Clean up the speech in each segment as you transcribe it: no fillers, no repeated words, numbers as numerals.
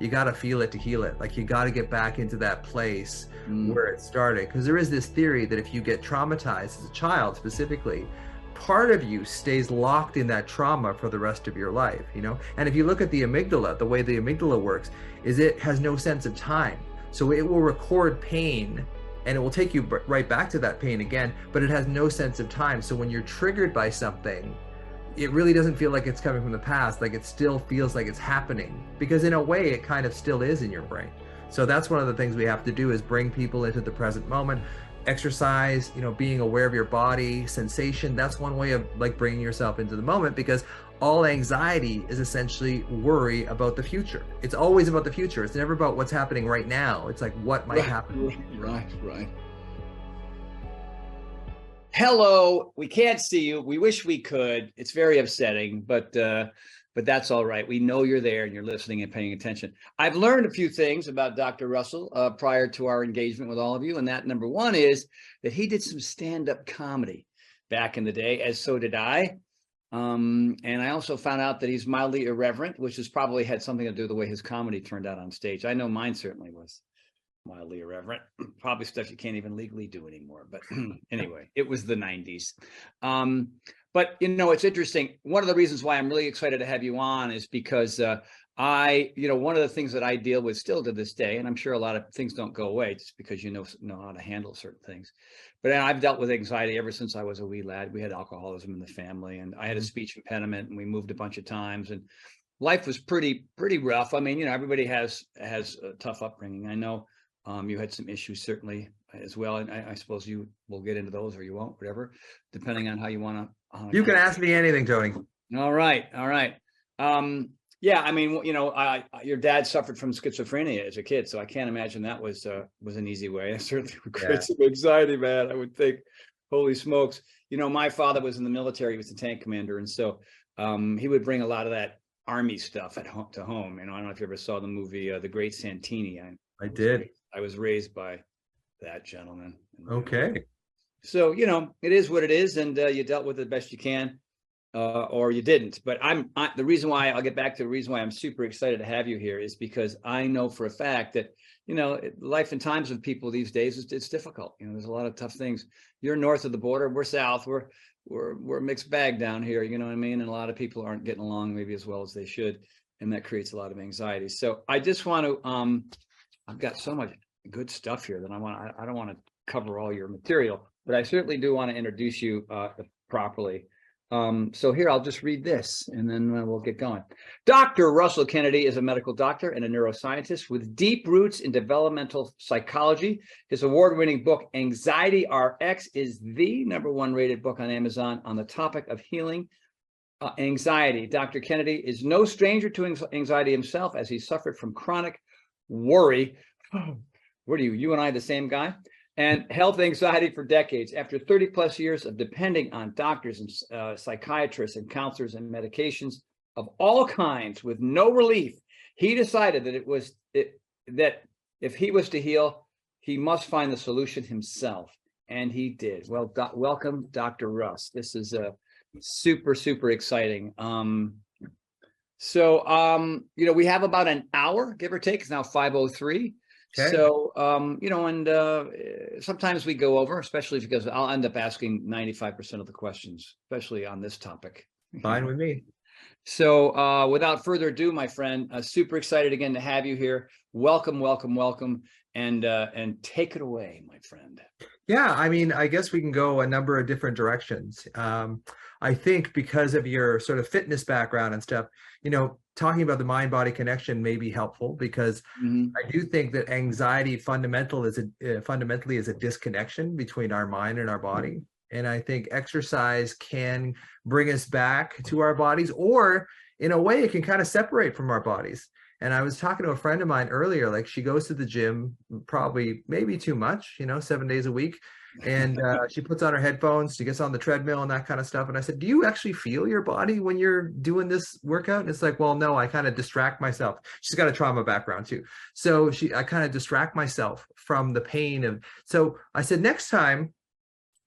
you got to feel it to heal it. Like, you got to get back into that place Mm. where it started. Because there is this theory that if you get traumatized as a child specifically, part of you stays locked in that trauma for the rest of your life, you know? And if you look at the amygdala, the way the amygdala works is it has no sense of time. So it will record pain and it will take you right back to that pain again, but it has no sense of time. So when you're triggered by something, it really doesn't feel like it's coming from the past. Like, it still feels like it's happening, because in a way it kind of still is in your brain. So that's one of the things we have to do, is bring people into the present moment. Exercise, you know, being aware of your body sensation, that's one way of like bringing yourself into the moment, because all anxiety is essentially worry about the future. It's always about the future. It's never about what's happening right now. It's like what might happen. Right. Hello, we can't see you. We wish we could. It's very upsetting, but that's all right. We know you're there and you're listening and paying attention. I've learned a few things about Dr. Russell prior to our engagement with all of you, and that number one is that he did some stand-up comedy back in the day, as so did I. And I also found out that he's mildly irreverent, which has probably had something to do with the way his comedy turned out on stage. I know mine certainly was mildly irreverent, probably stuff you can't even legally do anymore. But anyway, it was the 90s. But, you know, it's interesting. One of the reasons why I'm really excited to have you on is because one of the things that I deal with still to this day, and I'm sure a lot of things don't go away just because you know how to handle certain things. But I've dealt with anxiety ever since I was a wee lad. We had alcoholism in the family, and I had a speech impediment, and we moved a bunch of times, and life was pretty rough. I mean, you know, everybody has a tough upbringing. I know you had some issues certainly as well, and I suppose you will get into those, or you won't, whatever, depending on how you want to. You can ask me anything, Tony. All right. Yeah, I mean, you know, your dad suffered from schizophrenia as a kid, so I can't imagine that was an easy way. I certainly would create some anxiety, man. I would think, holy smokes. You know, my father was in the military; he was a tank commander, and so he would bring a lot of that Army stuff at home to home. You know, I don't know if you ever saw the movie The Great Santini. I did. I was raised by that gentleman. Okay. So, you know, it is what it is, and you dealt with it the best you can. Or you didn't. But the reason why I'll get back to the reason why I'm super excited to have you here is because I know for a fact that, you know, life and times with people these days, it's difficult. You know, there's a lot of tough things. You're north of the border, we're south, we're a mixed bag down here, you know what I mean? And a lot of people aren't getting along maybe as well as they should, and that creates a lot of anxiety. So I just want to I've got so much good stuff here that I don't want to cover all your material, but I certainly do want to introduce you properly. So here, I'll just read this and then we'll get going. Dr. Russell Kennedy is a medical doctor and a neuroscientist with deep roots in developmental psychology. His award-winning book, Anxiety RX, is the #1 rated book on Amazon on the topic of healing anxiety. Dr. Kennedy is no stranger to anxiety himself, as he suffered from chronic worry. What are you and I the same guy? And health anxiety for decades. After 30 plus years of depending on doctors and psychiatrists and counselors and medications of all kinds with no relief, he decided that if he was to heal, he must find the solution himself. And he did. Well, welcome, Dr. Russ. This is super exciting. You know, we have about an hour, give or take. It's now 5:03. Okay. So, you know, and sometimes we go over, especially because I'll end up asking 95% of the questions, especially on this topic. Fine with me. So without further ado, my friend, super excited again to have you here. Welcome, and take it away, my friend. Yeah, I mean, I guess we can go a number of different directions. I think because of your sort of fitness background and stuff, you know, talking about the mind-body connection may be helpful, because I do think that anxiety fundamentally is a disconnection between our mind and our body. And I think exercise can bring us back to our bodies, or in a way it can kind of separate from our bodies. And I was talking to a friend of mine earlier, like she goes to the gym maybe too much, you know, 7 days a week. And she puts on her headphones, she gets on the treadmill and that kind of stuff. And I said, do you actually feel your body when you're doing this workout? And it's like, well, no, I kind of distract myself. She's got a trauma background too. So I kind of distract myself from the pain so I said, next time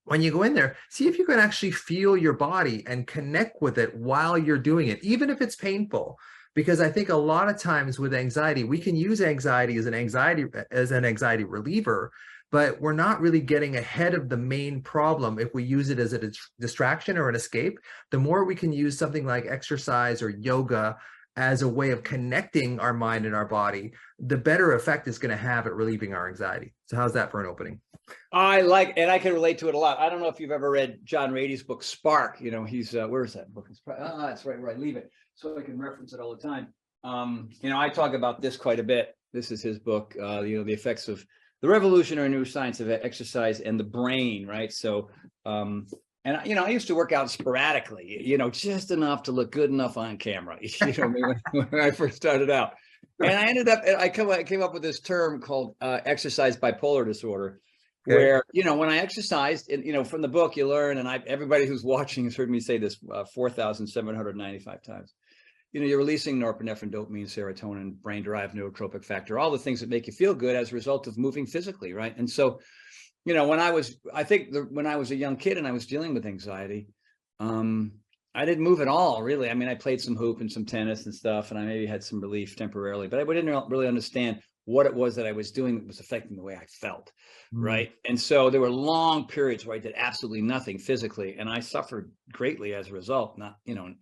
when you go in there, see if you can actually feel your body and connect with it while you're doing it, even if it's painful. because I think a lot of times with anxiety, we can use anxiety as an anxiety reliever, but we're not really getting ahead of the main problem if we use it as a distraction or an escape. The more we can use something like exercise or yoga as a way of connecting our mind and our body, the better effect it's going to have at relieving our anxiety. So how's that for an opening? I like, and I can relate to it a lot. I don't know if you've ever read John Rady's book, Spark. You know, he's, where is that book? It's right where I leave it. So I can reference it all the time. You know, I talk about this quite a bit. This is his book, you know, the effects of the revolutionary new science of exercise and the brain, right? So, and, you know, I used to work out sporadically, you know, just enough to look good enough on camera, you know, when I first started out. And I ended up, I came up with this term called exercise bipolar disorder, where, you know, when I exercised, and, you know, from the book you learn, and everybody who's watching has heard me say this 4,795 times, you know, you're releasing norepinephrine, dopamine, serotonin, brain-derived neurotropic factor, all the things that make you feel good as a result of moving physically, right? And so, you know, when I was a young kid and I was dealing with anxiety, I didn't move at all, really. I mean, I played some hoop and some tennis and stuff, and I maybe had some relief temporarily, but I didn't really understand what it was that I was doing that was affecting the way I felt, right? And so there were long periods where I did absolutely nothing physically, and I suffered greatly as a result. Not, you know,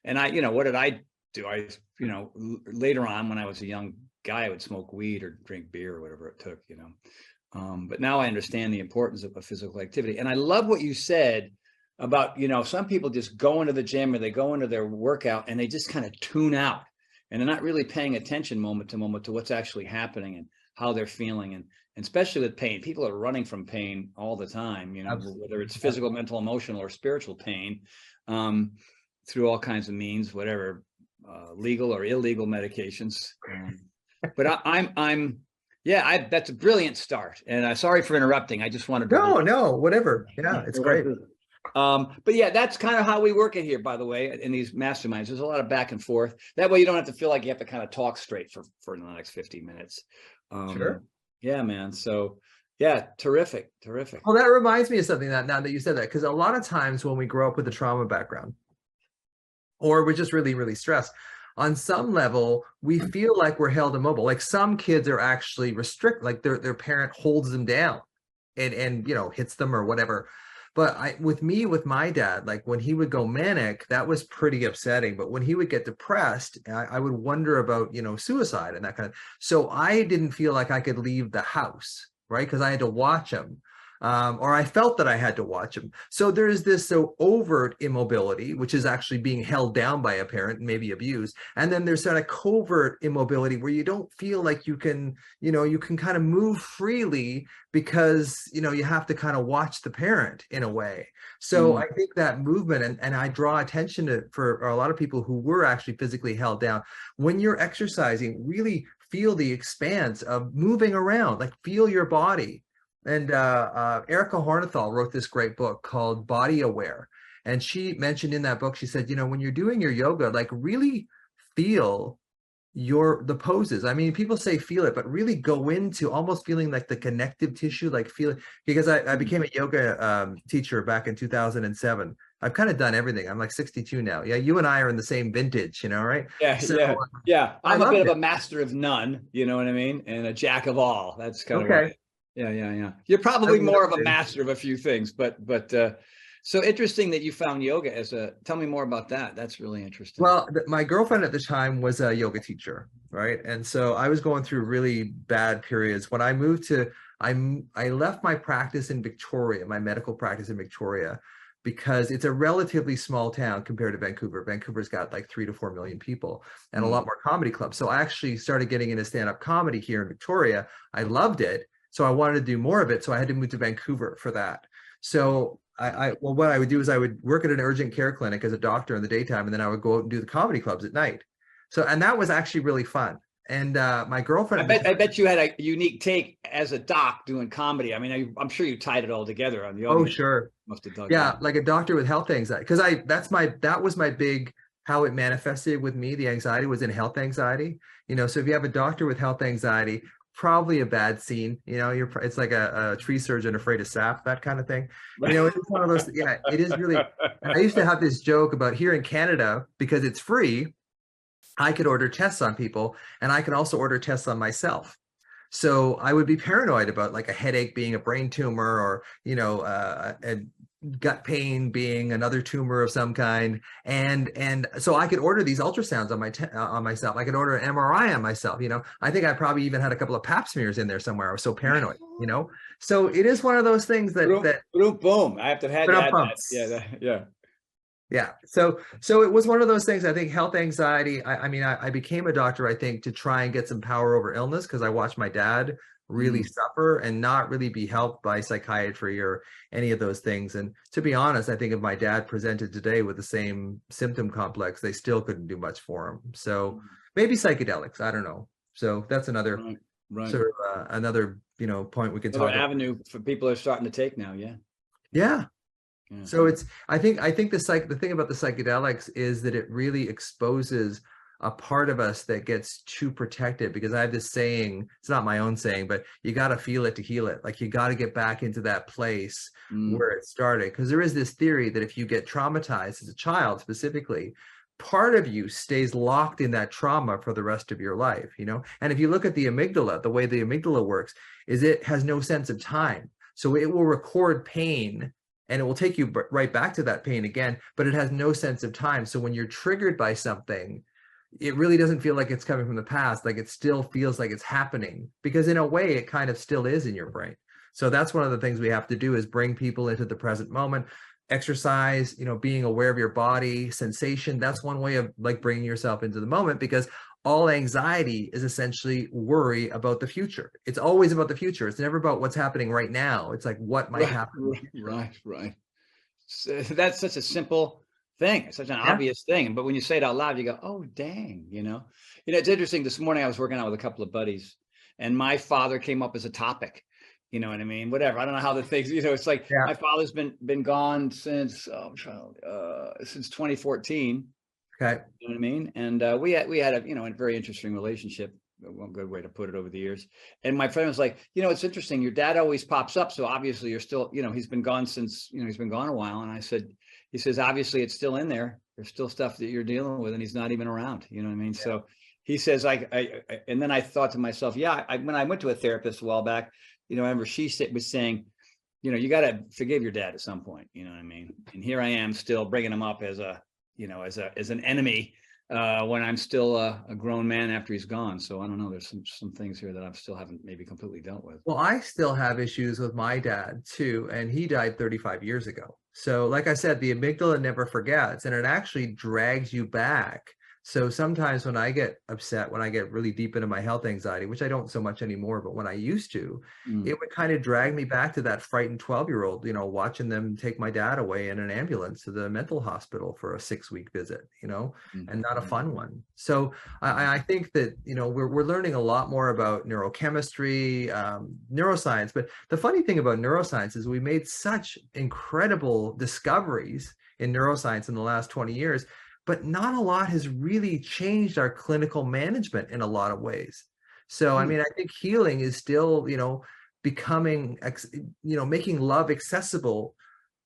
and I, you know, what did I do? I, you know, later on when I was a young guy, I would smoke weed or drink beer or whatever it took, you know. But now I understand the importance of physical activity. And I love what you said about, you know, some people just go into the gym or they go into their workout and they just kind of tune out, and they're not really paying attention moment to moment to what's actually happening and how they're feeling. And especially with pain, people are running from pain all the time, you know, whether it's physical, mental, emotional, or spiritual pain, through all kinds of means, whatever, legal or illegal medications. But yeah, that's a brilliant start. And sorry for interrupting. I just wanted to. No, whatever. Yeah, it's great. But yeah, that's kind of how we work it here, by the way, in these masterminds. There's a lot of back and forth. That way you don't have to feel like you have to kind of talk straight for the next 50 minutes. Sure. Yeah, man. So yeah, terrific. Well, that reminds me of something that now that you said that, because a lot of times when we grow up with a trauma background, or we're just really, really stressed, on some level, we feel like we're held immobile. Like some kids are actually restricted, like their parent holds them down and you know, hits them or whatever. But with my dad, like when he would go manic, that was pretty upsetting. But when he would get depressed, I would wonder about, you know, suicide and that kind of. So I didn't feel like I could leave the house, right? Because I had to watch him. Or I felt that I had to watch him. So there's this overt immobility, which is actually being held down by a parent and maybe abused. And then there's sort of covert immobility where you don't feel like you can, you know, you can kind of move freely because, you know, you have to kind of watch the parent in a way. So I think that movement, and I draw attention to for a lot of people who were actually physically held down, when you're exercising, really feel the expanse of moving around, like feel your body. And Erica Hornethal wrote this great book called Body Aware. And she mentioned in that book, she said, you know, when you're doing your yoga, like really feel the poses. I mean, people say feel it, but really go into almost feeling like the connective tissue, like feel it. Because I became a yoga teacher back in 2007. I've kind of done everything. I'm like 62 now. Yeah, you and I are in the same vintage, you know, right? Yeah. I'm a bit of a master of none, you know what I mean? And a jack of all. That's kind of what. Yeah. You're probably more of a master of a few things, but so interesting that you found yoga tell me more about that. That's really interesting. Well, my girlfriend at the time was a yoga teacher, right? And so I was going through really bad periods. When I moved I left my practice in Victoria, my medical practice in Victoria, because it's a relatively small town compared to Vancouver. Vancouver's got like 3 to 4 million people and a lot more comedy clubs. So I actually started getting into stand-up comedy here in Victoria. I loved it. So I wanted to do more of it. So I had to move to Vancouver for that. So what I would do is I would work at an urgent care clinic as a doctor in the daytime, and then I would go out and do the comedy clubs at night. So, and that was actually really fun. And my girlfriend, I bet you had a unique take as a doc doing comedy. I mean, I'm sure you tied it all together on the yoga. Oh, sure. Must have done like a doctor with health anxiety. Because that was my big, how it manifested with me. The anxiety was in health anxiety. You know, so if you have a doctor with health anxiety, probably a bad scene, you know, it's like a tree surgeon afraid of sap, that kind of thing. You know, it's one of those, yeah, it is really. I used to have this joke about here in Canada, because it's free, I could order tests on people, and I can also order tests on myself. So I would be paranoid about like a headache being a brain tumor, or, a gut pain being another tumor of some kind. And so I could order these ultrasounds on myself. I could order an MRI on myself. I think I probably even had a couple of pap smears in there somewhere. I was so paranoid. So it is one of those things that boom, boom. I have to have had that. Yeah, yeah. Yeah. So it was one of those things. I think health anxiety, I mean, I became a doctor, I think, to try and get some power over illness, because I watched my dad really suffer and not really be helped by psychiatry or any of those things. And to be honest, I think if my dad presented today with the same symptom complex, they still couldn't do much for him. So maybe psychedelics, I don't know. So that's another sort of another, point we can talk about. Another avenue for people are starting to take now. Yeah. Yeah. So I think the thing about the psychedelics is that it really exposes a part of us that gets too protected, because I have this saying, it's not my own saying, but you got to feel it to heal it. Like, you got to get back into that place where it started. Because there is this theory that if you get traumatized as a child specifically, part of you stays locked in that trauma for the rest of your life, And if you look at the amygdala, the way the amygdala works is it has no sense of time. So it will record pain, and it will take you right back to that pain again, but it has no sense of time. So when you're triggered by something, it really doesn't feel like it's coming from the past. Like, it still feels like it's happening, because in a way it kind of still is in your brain. So that's one of the things we have to do, is bring people into the present moment. Exercise, being aware of your body, sensation. That's one way of like bringing yourself into the moment, because all anxiety is essentially worry about the future. It's always about the future. It's never about what's happening right now. It's like what might happen. Right. So that's such a simple thing. It's such an obvious thing. But when you say it out loud, you go, oh, dang, it's interesting. This morning I was working out with a couple of buddies, and my father came up as a topic. You know what I mean? Whatever. I don't know how the things, it's like my father's been gone since 2014. Okay. You know what I mean? And we had a very interesting relationship. One good way to put it over the years. And my friend was like, it's interesting. Your dad always pops up. So obviously you're still, he's been gone since, he's been gone a while. And he says, obviously it's still in there. There's still stuff that you're dealing with, and he's not even around. You know what I mean? Yeah. So he says, and then I thought to myself, when I went to a therapist a while back, I remember she was saying, you got to forgive your dad at some point. You know what I mean? And here I am still bringing him up as an enemy when I'm still a grown man after he's gone. So I don't know. There's some things here that I still haven't maybe completely dealt with. Well, I still have issues with my dad too, and he died 35 years ago. So like I said, the amygdala never forgets, and it actually drags you back. So sometimes when I get upset, when I get really deep into my health anxiety, which I don't so much anymore, but when I used to, it would kind of drag me back to that frightened 12-year-old, watching them take my dad away in an ambulance to the mental hospital for a 6-week visit, and not a fun one. So I think that, we're learning a lot more about neurochemistry, neuroscience. But the funny thing about neuroscience is we made such incredible discoveries in neuroscience in the last 20 years. But not a lot has really changed our clinical management in a lot of ways. So, I mean, I think healing is still, becoming, making love accessible,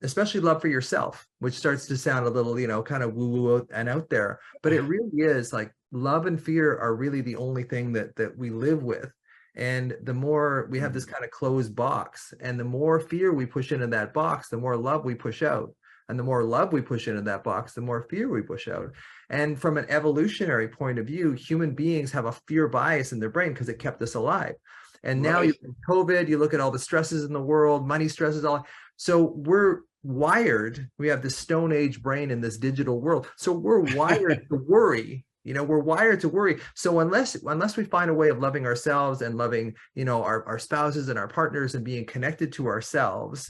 especially love for yourself, which starts to sound a little, kind of woo-woo and out there. But it really is like love and fear are really the only thing that we live with. And the more we have this kind of closed box, and the more fear we push into that box, the more love we push out. And the more love we push into that box, the more fear we push out. And from an evolutionary point of view, human beings have a fear bias in their brain because it kept us alive. And now you COVID, you look at all the stresses in the world, money stresses, all. So we're wired. We have this Stone Age brain in this digital world. So we're wired to worry. We're wired to worry. So unless we find a way of loving ourselves and loving, our spouses and our partners and being connected to ourselves,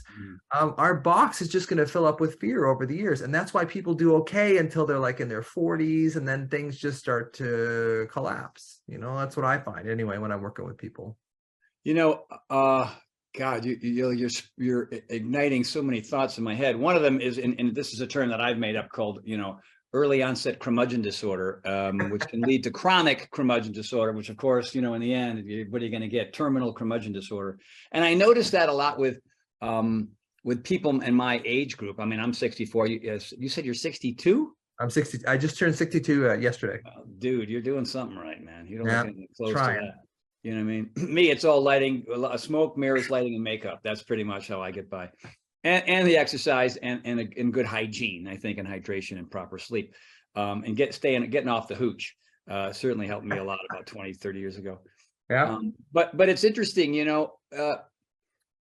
our box is just going to fill up with fear over the years. And that's why people do okay until they're like in their 40s, and then things just start to collapse. That's what I find anyway when I'm working with people. God, you're igniting so many thoughts in my head. One of them is, and this is a term that I've made up, called, early onset curmudgeon disorder, which can lead to chronic curmudgeon disorder, which of course, in the end, what are you going to get? Terminal curmudgeon disorder. And I noticed that a lot with people in my age group. I mean, I'm 64. You said you're 62? I'm 60. I just turned 62 yesterday. Dude, you're doing something right, man. You don't look Yeah, anything close to trying. that. You know what I mean? Me, it's all lighting, smoke, mirrors, lighting, and makeup. That's pretty much how I get by. And the exercise and good hygiene, I think, and hydration and proper sleep. And getting off the hooch certainly helped me a lot about 20, 30 years ago. Yeah. But it's interesting, you know,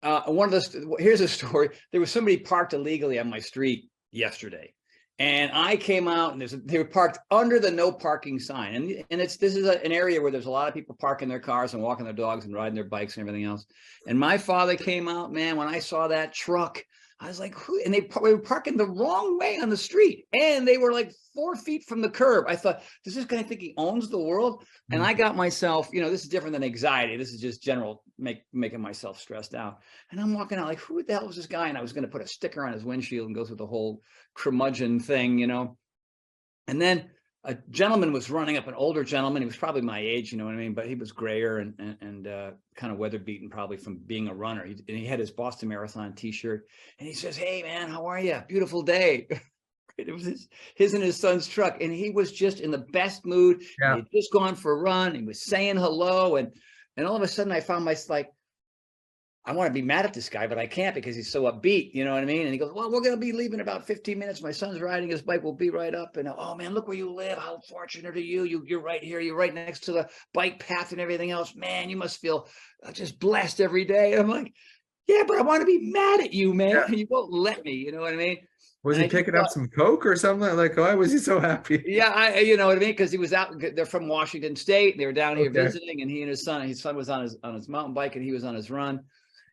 here's a story. There was somebody parked illegally on my street yesterday, and I came out, and they were parked under the no parking sign. And this is an area where there's a lot of people parking their cars and walking their dogs and riding their bikes and everything else. And my father came out, man, when I saw that truck, I was like, who? And they were parking the wrong way on the street, and they were like 4 feet from the curb. I thought, does this guy think he owns the world? And I got myself, you know, this is different than anxiety. This is just general making myself stressed out. And I'm walking out like, who the hell is this guy? And I was going to put a sticker on his windshield and go through the whole curmudgeon thing, you know. And then a gentleman was running up, an older gentleman. He was probably my age, you know what I mean? But he was grayer and kind of weather beaten, probably from being a runner. And he had his Boston Marathon t-shirt. And he says, "Hey, man, how are you? Beautiful day." It was his and his son's truck. And he was just in the best mood. Yeah. He had just gone for a run. He was saying hello. And all of a sudden I found myself like, I want to be mad at this guy, but I can't because he's so upbeat, you know what I mean? And he goes, "Well, we're going to be leaving in about 15 minutes. My son's riding his bike. We'll be right up." And, "Oh, man, look where you live. How fortunate are you? You're right here. You're right next to the bike path and everything else. Man, you must feel just blessed every day." And I'm like, "Yeah, but I want to be mad at you, man. Yeah. You won't let me." You know what I mean? Was And he picking up some Coke or something? Like, why was he so happy? Yeah, you know what I mean? Because he was out. They're from Washington State. They were down here Okay. visiting, and he and his son was on his mountain bike, and he was on his run.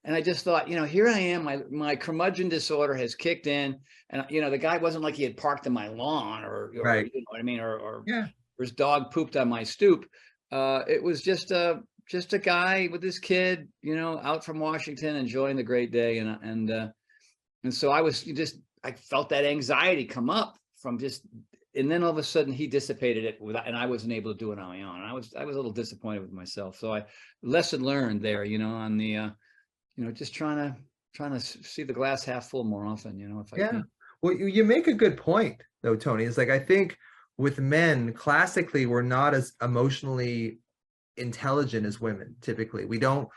And I just thought, you know, here I am, my curmudgeon disorder has kicked in. And, you know, the guy wasn't like he had parked in my lawn or Right. you know what I mean? Or Yeah. his dog pooped on my stoop. It was just a guy with his kid, you know, out from Washington, enjoying the great day. And so I felt that anxiety come up from and then all of a sudden he dissipated it and I wasn't able to do it on my own. And I was a little disappointed with myself. So lesson learned there, you know, on the, you know, just trying to see the glass half full more often, you know, if I can. Well, you make a good point though, Tony. It's like, I think with men, classically, we're not as emotionally intelligent as women. Typically, we don't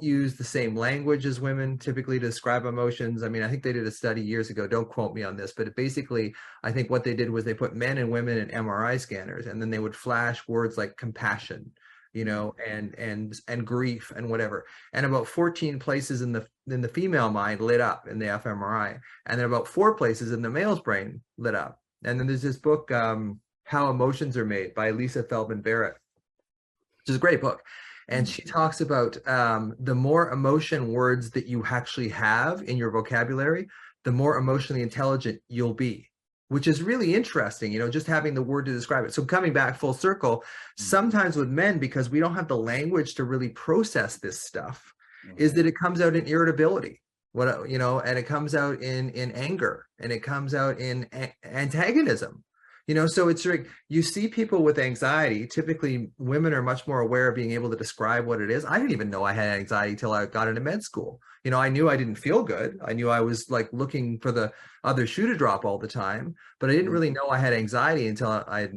use the same language as women typically to describe emotions. I mean, I think they did a study years ago, don't quote me on this, but basically I think what they did was they put men and women in MRI scanners, and then they would flash words like compassion, you know, and grief and whatever. And about 14 places in the female mind lit up in the fMRI, and then about 4 places in the male's brain lit up. And then there's this book, How Emotions Are Made, by Lisa Feldman Barrett, which is a great book. And she talks about the more emotion words that you actually have in your vocabulary, the more emotionally intelligent you'll be, which is really interesting, you know, just having the word to describe it. So coming back full circle, sometimes with men, because we don't have the language to really process this stuff, is that it comes out in irritability, you know, and it comes out in anger, and it comes out in antagonism. You know, so it's like you see people with anxiety. Typically, women are much more aware of being able to describe what it is. I didn't even know I had anxiety till I got into med school. You know, I knew I didn't feel good. I knew I was like looking for the other shoe to drop all the time, but I didn't really know I had anxiety until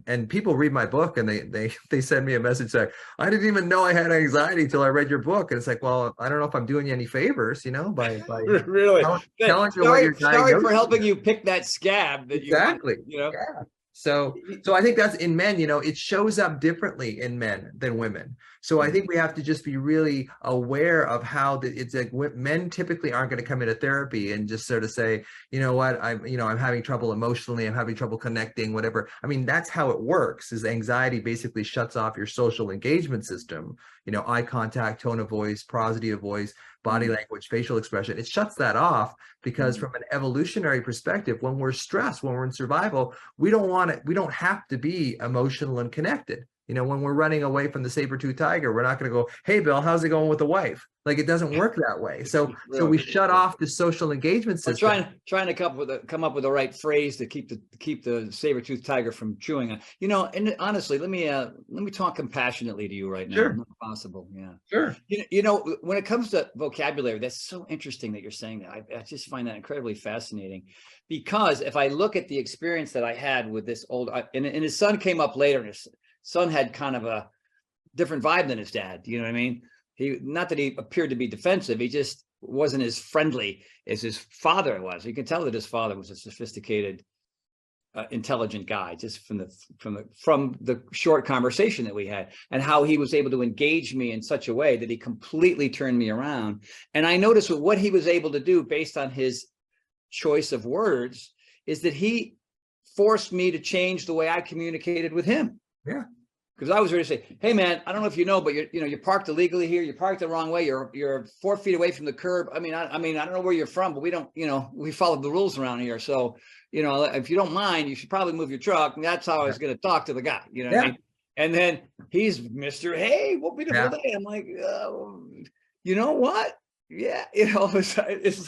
and people read my book and they send me a message saying, "I didn't even know I had anxiety till I read your book." And it's like, well, I don't know if I'm doing you any favors, you know, by really telling you what you're sorry for helping you pick that scab that exactly. you know. Yeah. So I think that's in men, you know, it shows up differently in men than women. So I think we have to just be really aware of how it's like men typically aren't going to come into therapy and just sort of say, you know what, I'm having trouble emotionally, I'm having trouble connecting, whatever. I mean, that's how it works, is anxiety basically shuts off your social engagement system, you know, eye contact, tone of voice, prosody of voice, body language, facial expression. It shuts that off because from an evolutionary perspective, when we're stressed, when we're in survival, we don't have to be emotional and connected. You know, when we're running away from the saber-toothed tiger, we're not going to go, hey, Bill, how's it going with the wife? Like, it doesn't work that way. So we shut off the social engagement system. Trying to come up with the right phrase to keep the saber-toothed tiger from chewing on. You know, and honestly, let me talk compassionately to you right now. Sure. Not possible. Yeah. Sure. You know, when it comes to vocabulary, that's so interesting that you're saying that. I just find that incredibly fascinating, because if I look at the experience that I had with this old, and his son came up later, and his son had kind of a different vibe than his dad. You know what I mean? Not that he appeared to be defensive, he just wasn't as friendly as his father was. You can tell that his father was a sophisticated, intelligent guy, just from the short conversation that we had, and how he was able to engage me in such a way that he completely turned me around. And I noticed what he was able to do based on his choice of words is that he forced me to change the way I communicated with him. Yeah. Because I was ready to say, hey man, I don't know if you know, but you're parked illegally here. You parked the wrong way. You're 4 feet away from the curb. I mean, I don't know where you're from, but we don't, we follow the rules around here. So, if you don't mind, you should probably move your truck. And that's how I was going to talk to the guy. You know what I mean? And then he's Mr. Hey, what beautiful day. I'm like, you know what? Yeah, it's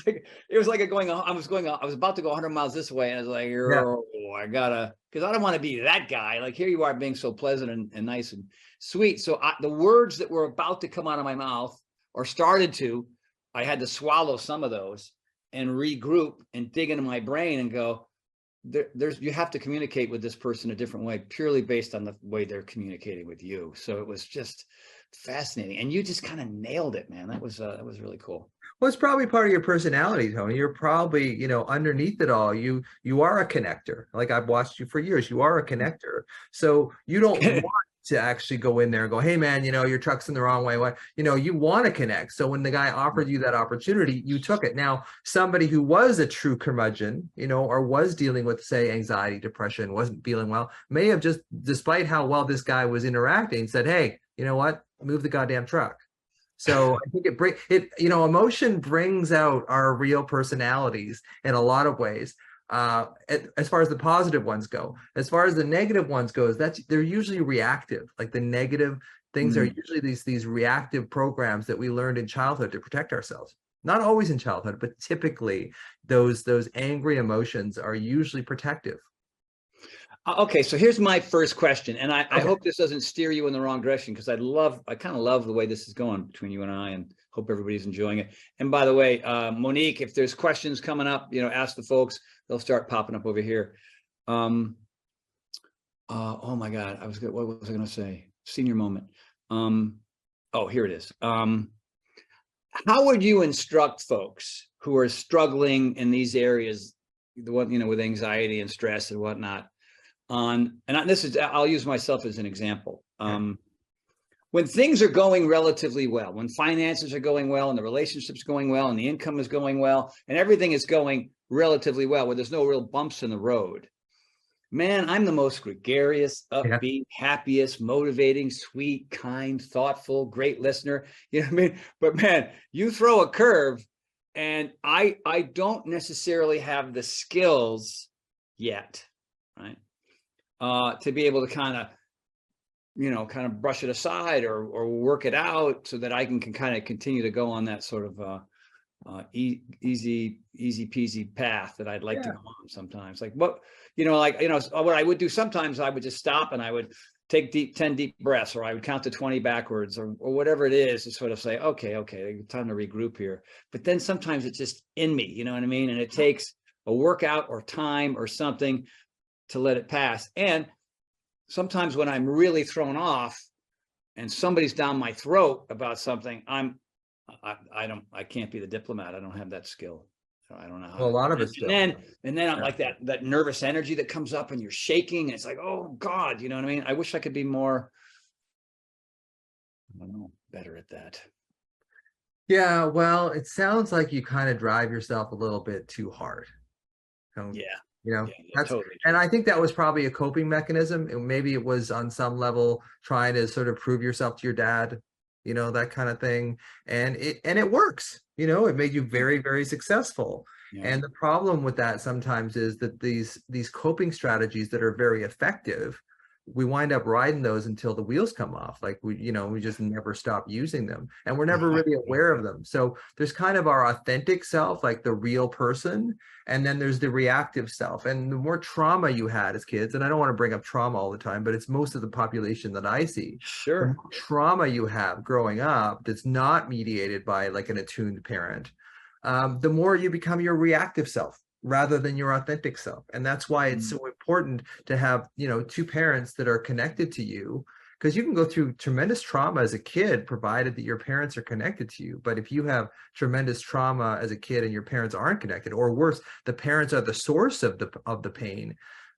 like it was like I was about to go 100 miles this way, and I was like, I gotta, because I don't want to be that guy. Like, here you are being so pleasant and nice and sweet. So the words that were about to come out of my mouth, or started to, I had to swallow some of those and regroup and dig into my brain and go, you have to communicate with this person a different way, purely based on the way they're communicating with you. So it was just fascinating, and you just kind of nailed it, man. That was really cool. Well, it's probably part of your personality, Tony. You're probably, underneath it all, you are a connector. Like, I've watched you for years. You are a connector. So you don't want to actually go in there and go, hey man, your truck's in the wrong way. What, you want to connect. So when the guy offered you that opportunity, you took it. Now, somebody who was a true curmudgeon, or was dealing with, say, anxiety, depression, wasn't feeling well, may have just, despite how well this guy was interacting, said, hey, you know what? Move the goddamn truck. So I think emotion brings out our real personalities in a lot of ways. As far as the positive ones go, as far as the negative ones goes, they're usually reactive. Like, the negative things are usually these reactive programs that we learned in childhood to protect ourselves. Not always in childhood, but typically those angry emotions are usually protective. Okay, so here's my first question, and I hope this doesn't steer you in the wrong direction, because I kind of love the way this is going between you and I, and hope everybody's enjoying it. And by the way, Monique, if there's questions coming up, ask the folks. They'll start popping up over here. Oh my God, what was I going to say? Senior moment. Oh, here it is. How would you instruct folks who are struggling in these areas, with anxiety and stress and whatnot? I'll use myself as an example. When things are going relatively well, when finances are going well, and the relationship's going well, and the income is going well, and everything is going relatively well, where there's no real bumps in the road, man, I'm the most gregarious, upbeat, happiest, motivating, sweet, kind, thoughtful, great listener. You know what I mean? But man, you throw a curve, and I don't necessarily have the skills yet, right? To be able to kind of brush it aside or work it out, so that I can kind of continue to go on that sort of easy peasy path that I'd like to go on sometimes. Like, what I would do sometimes, I would just stop and I would take 10 deep breaths, or I would count to 20 backwards, or whatever it is, to sort of say, okay, time to regroup here. But then sometimes it's just in me, you know what I mean? And it takes a workout or time or something to let it pass. And sometimes when I'm really thrown off and somebody's down my throat about something, I can't be the diplomat. I don't have that skill. I don't know how. Well, a lot of us do. And then I'm like that nervous energy that comes up, and you're shaking, and it's like, oh God, you know what I mean? I wish I could be more, I don't know, better at that. Yeah, well, it sounds like you kind of drive yourself a little bit too hard. Totally. And I think that was probably a coping mechanism. And maybe it was on some level trying to sort of prove yourself to your dad, that kind of thing. And it works, it made you very, very successful. Yeah. And the problem with that sometimes is that these coping strategies that are very effective we wind up riding those until the wheels come off. Like we just never stop using them, and we're never really aware of them. So there's kind of our authentic self, like the real person, and then there's the reactive self. And the more trauma you had as kids, and I don't want to bring up trauma all the time, but it's most of the population that I see. Sure. The more trauma you have growing up that's not mediated by like an attuned parent, the more you become your reactive self rather than your authentic self. And that's why it's so important to have, two parents that are connected to you, because you can go through tremendous trauma as a kid, provided that your parents are connected to you. But if you have tremendous trauma as a kid and your parents aren't connected, or worse, the parents are the source of the pain,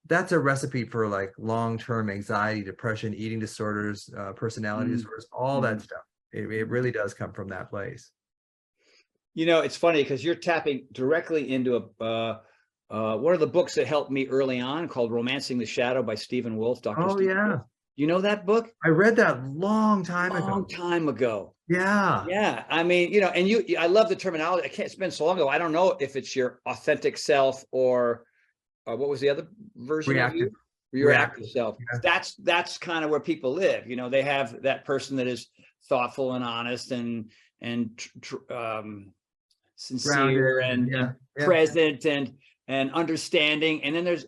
that's a recipe for like long-term anxiety, depression, eating disorders, personality disorders, all that stuff. It really does come from that place. It's funny because you're tapping directly into one of the books that helped me early on, called Romancing the Shadow by Stephen Wolfe. Oh, yeah. You know that book? I read that long time ago. Yeah. Yeah. I mean, and I love the terminology. It's been so long ago. I don't know if it's your authentic self or what was the other version Reactive. of you? Your reactive self. Yeah. That's kind of where people live. They have that person that is thoughtful and honest and sincere and present and understanding. And then there's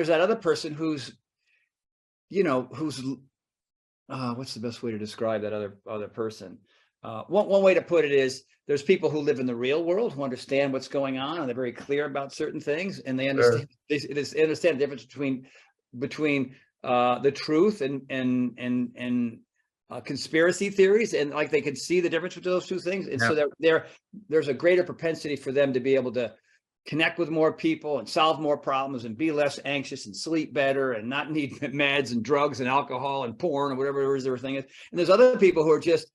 that other person who's what's the best way to describe that other person? One way to put it is, there's people who live in the real world who understand what's going on, and they're very clear about certain things, and they understand they understand the difference between the truth and conspiracy theories, and like they can see the difference between those two things. And so there's a greater propensity for them to be able to connect with more people and solve more problems and be less anxious and sleep better and not need meds and drugs and alcohol and porn or whatever it is their thing is. And there's other people who are just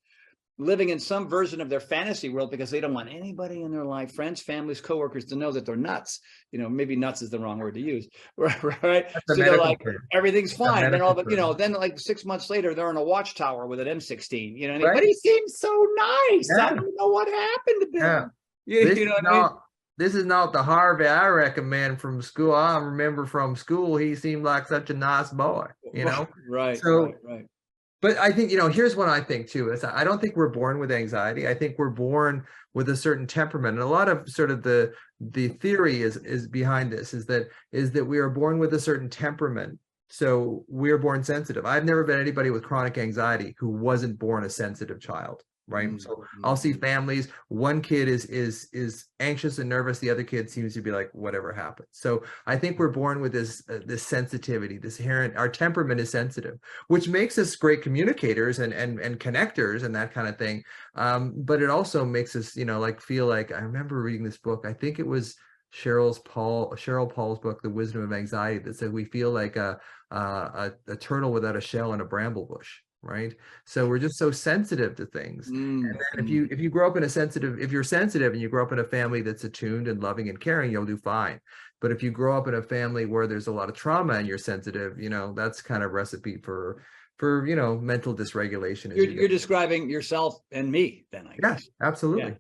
living in some version of their fantasy world because they don't want anybody in their life, friends, families, coworkers, to know that they're nuts. Maybe nuts is the wrong word to use, right? So they're like, everything's fine. And then then like 6 months later, they're in a watchtower with an M16. You know what I mean? But he seems so nice. Yeah. I don't know what happened to them. Yeah. You know what I mean? This is not the Harvey I recommend from school. I remember from school, he seemed like such a nice boy, Right. So, right. But I think, here's what I think too, is I don't think we're born with anxiety. I think we're born with a certain temperament. And a lot of sort of the theory is behind this is that we are born with a certain temperament. So we're born sensitive. I've never met anybody with chronic anxiety who wasn't born a sensitive child. Right. So I'll see families, one kid is anxious and nervous. The other kid seems to be like, whatever happened. So I think we're born with this sensitivity, this inherent, our temperament is sensitive, which makes us great communicators and connectors and that kind of thing. But it also makes us, feel like, I remember reading this book. I think it was Cheryl Paul's book, The Wisdom of Anxiety, that said we feel like a turtle without a shell in a bramble bush. Right. So we're just so sensitive to things. And then if you grow up if you're sensitive and you grow up in a family that's attuned and loving and caring, you'll do fine. But if you grow up in a family where there's a lot of trauma and you're sensitive, that's kind of recipe for mental dysregulation. You're describing yourself and me then, I guess. Yeah, absolutely.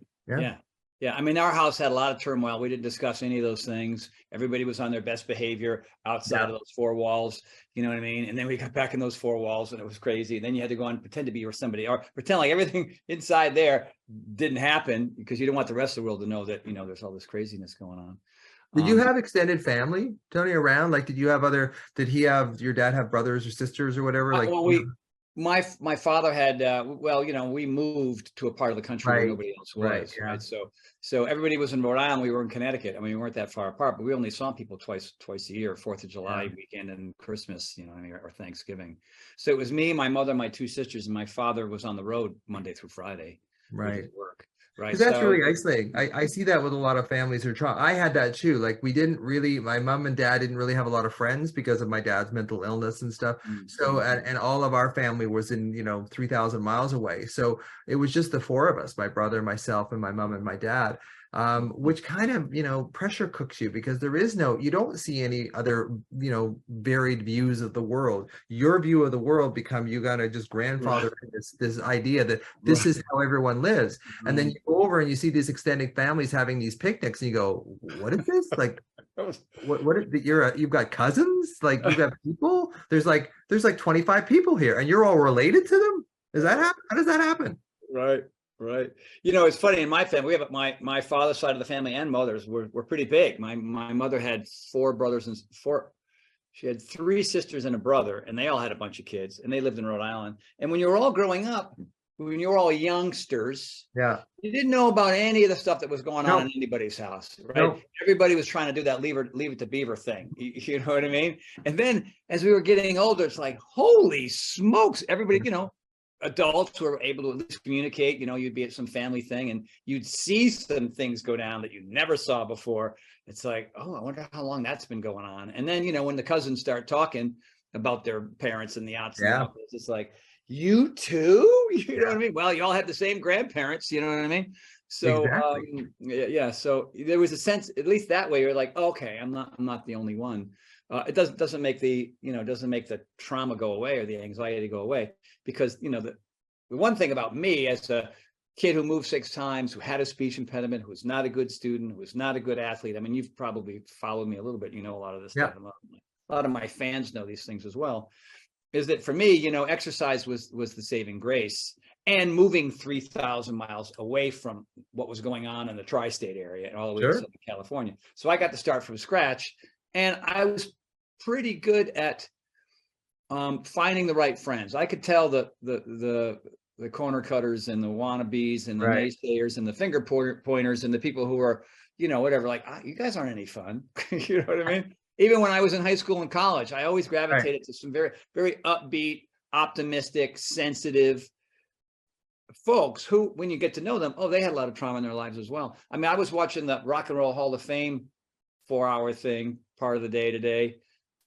Yeah. I mean, our house had a lot of turmoil. We didn't discuss any of those things. Everybody was on their best behavior outside of those four walls. You know what I mean? And then we got back in those four walls and it was crazy. And then you had to go and pretend to be somebody, or pretend like everything inside there didn't happen, because you don't want the rest of the world to know that, there's all this craziness going on. Did you have extended family, Tony, around? Like, did your dad have brothers or sisters or whatever? Like, my father had, we moved to a part of the country where nobody else was. Right. So everybody was in Rhode Island. We were in Connecticut. I mean, we weren't that far apart, but we only saw people twice a year, 4th of July weekend and Christmas, or Thanksgiving. So it was me, my mother, my two sisters, and my father was on the road Monday through Friday. Right. Work. Right. That's really isolating. I see that with a lot of families who try. I had that too. Like, my mom and dad didn't really have a lot of friends because of my dad's mental illness and stuff. So, and all of our family was in, 3,000 miles away. So it was just the four of us, my brother, myself, and my mom and my dad. Which kind of, pressure cooks you, because you don't see any other, varied views of the world. Your view of the world you gotta just grandfather this idea that this is how everyone lives. And then you go over and you see these extended families having these picnics and you go, what is this? Like, You've got cousins, like you've got people. There's like 25 people here, and you're all related to them. Does that happen? How does that happen? Right. Right. You know, it's funny in my family, we have my father's side of the family and mother's were pretty big. My mother had she had 3 sisters and a brother, and they all had a bunch of kids, and they lived in Rhode Island. And when you were all growing up, when you were all youngsters, Yeah, you didn't know about any of the stuff that was going on no, in anybody's house, right? no, Everybody was trying to do that leave it to beaver thing. You know what I mean? And then as we were getting older, it's like, holy smokes, everybody, you know, adults who are able to at least communicate, you know, you'd be at some family thing and you'd see some things go down that you never saw before. It's like, oh, I wonder how long that's been going on. And then, you know, when the cousins start talking about their parents and the aunts and the uncles, it's like, you too? You know what I mean? Well, you all have the same grandparents, you know what I mean? So exactly. yeah, so there was a sense, at least that way, you're like, okay, I'm not the only one. It doesn't make the, you know, doesn't make the trauma go away or the anxiety go away, because, you know, the one thing about me as a kid who moved 6 times, who had a speech impediment, who was not a good student, who was not a good athlete. I mean, you've probably followed me a little bit, you know, a lot of this Yeah, stuff. A lot of my fans know these things as well. Is that for me, you know, exercise was the saving grace, and moving 3,000 miles away from what was going on in the tri-state area and all the way to sure. Southern California. So I got to start from scratch, and I was pretty good at finding the right friends. I could tell the corner cutters and the wannabes and the Right. naysayers and the finger pointers and the people who are, you know, whatever, like, you guys aren't any fun. You know what I mean? Even when I was in high school and college, I always Right. gravitated to some very, very upbeat, optimistic, sensitive folks who, when you get to know them, oh, they had a lot of trauma in their lives as well. I mean, I was watching the Rock and Roll Hall of Fame 4-hour thing part of the day today,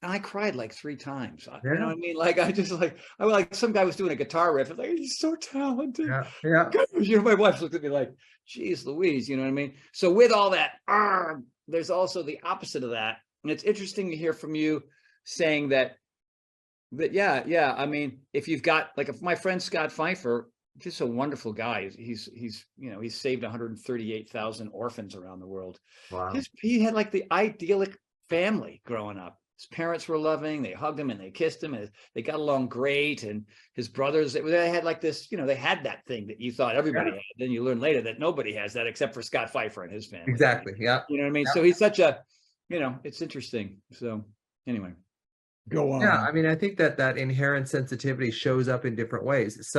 and I cried like 3 times. You know Yeah, what I mean? Like, I was like, some guy was doing a guitar riff. It's like, he's so talented. yeah, yeah. Gosh, you know, my wife looked at me like, geez Louise, you know what I mean? So with all that, there's also the opposite of that. And it's interesting to hear from you saying that, yeah. I mean, if you've got, like, if my friend Scott Pfeiffer, just a wonderful guy. He's you know, he's saved 138,000 orphans around the world. Wow. He had like the idyllic family growing up. His parents were loving, they hugged him and they kissed him and they got along great. And his brothers, they had like this, you know, they had that thing that you thought everybody Yeah, had. Then you learn later that nobody has that except for Scott Pfeiffer and his family. exactly. Yeah. You know what I mean? Yeah. So he's such a, you know, it's interesting. So anyway, go Yeah, on. I mean, I think that inherent sensitivity shows up in different ways.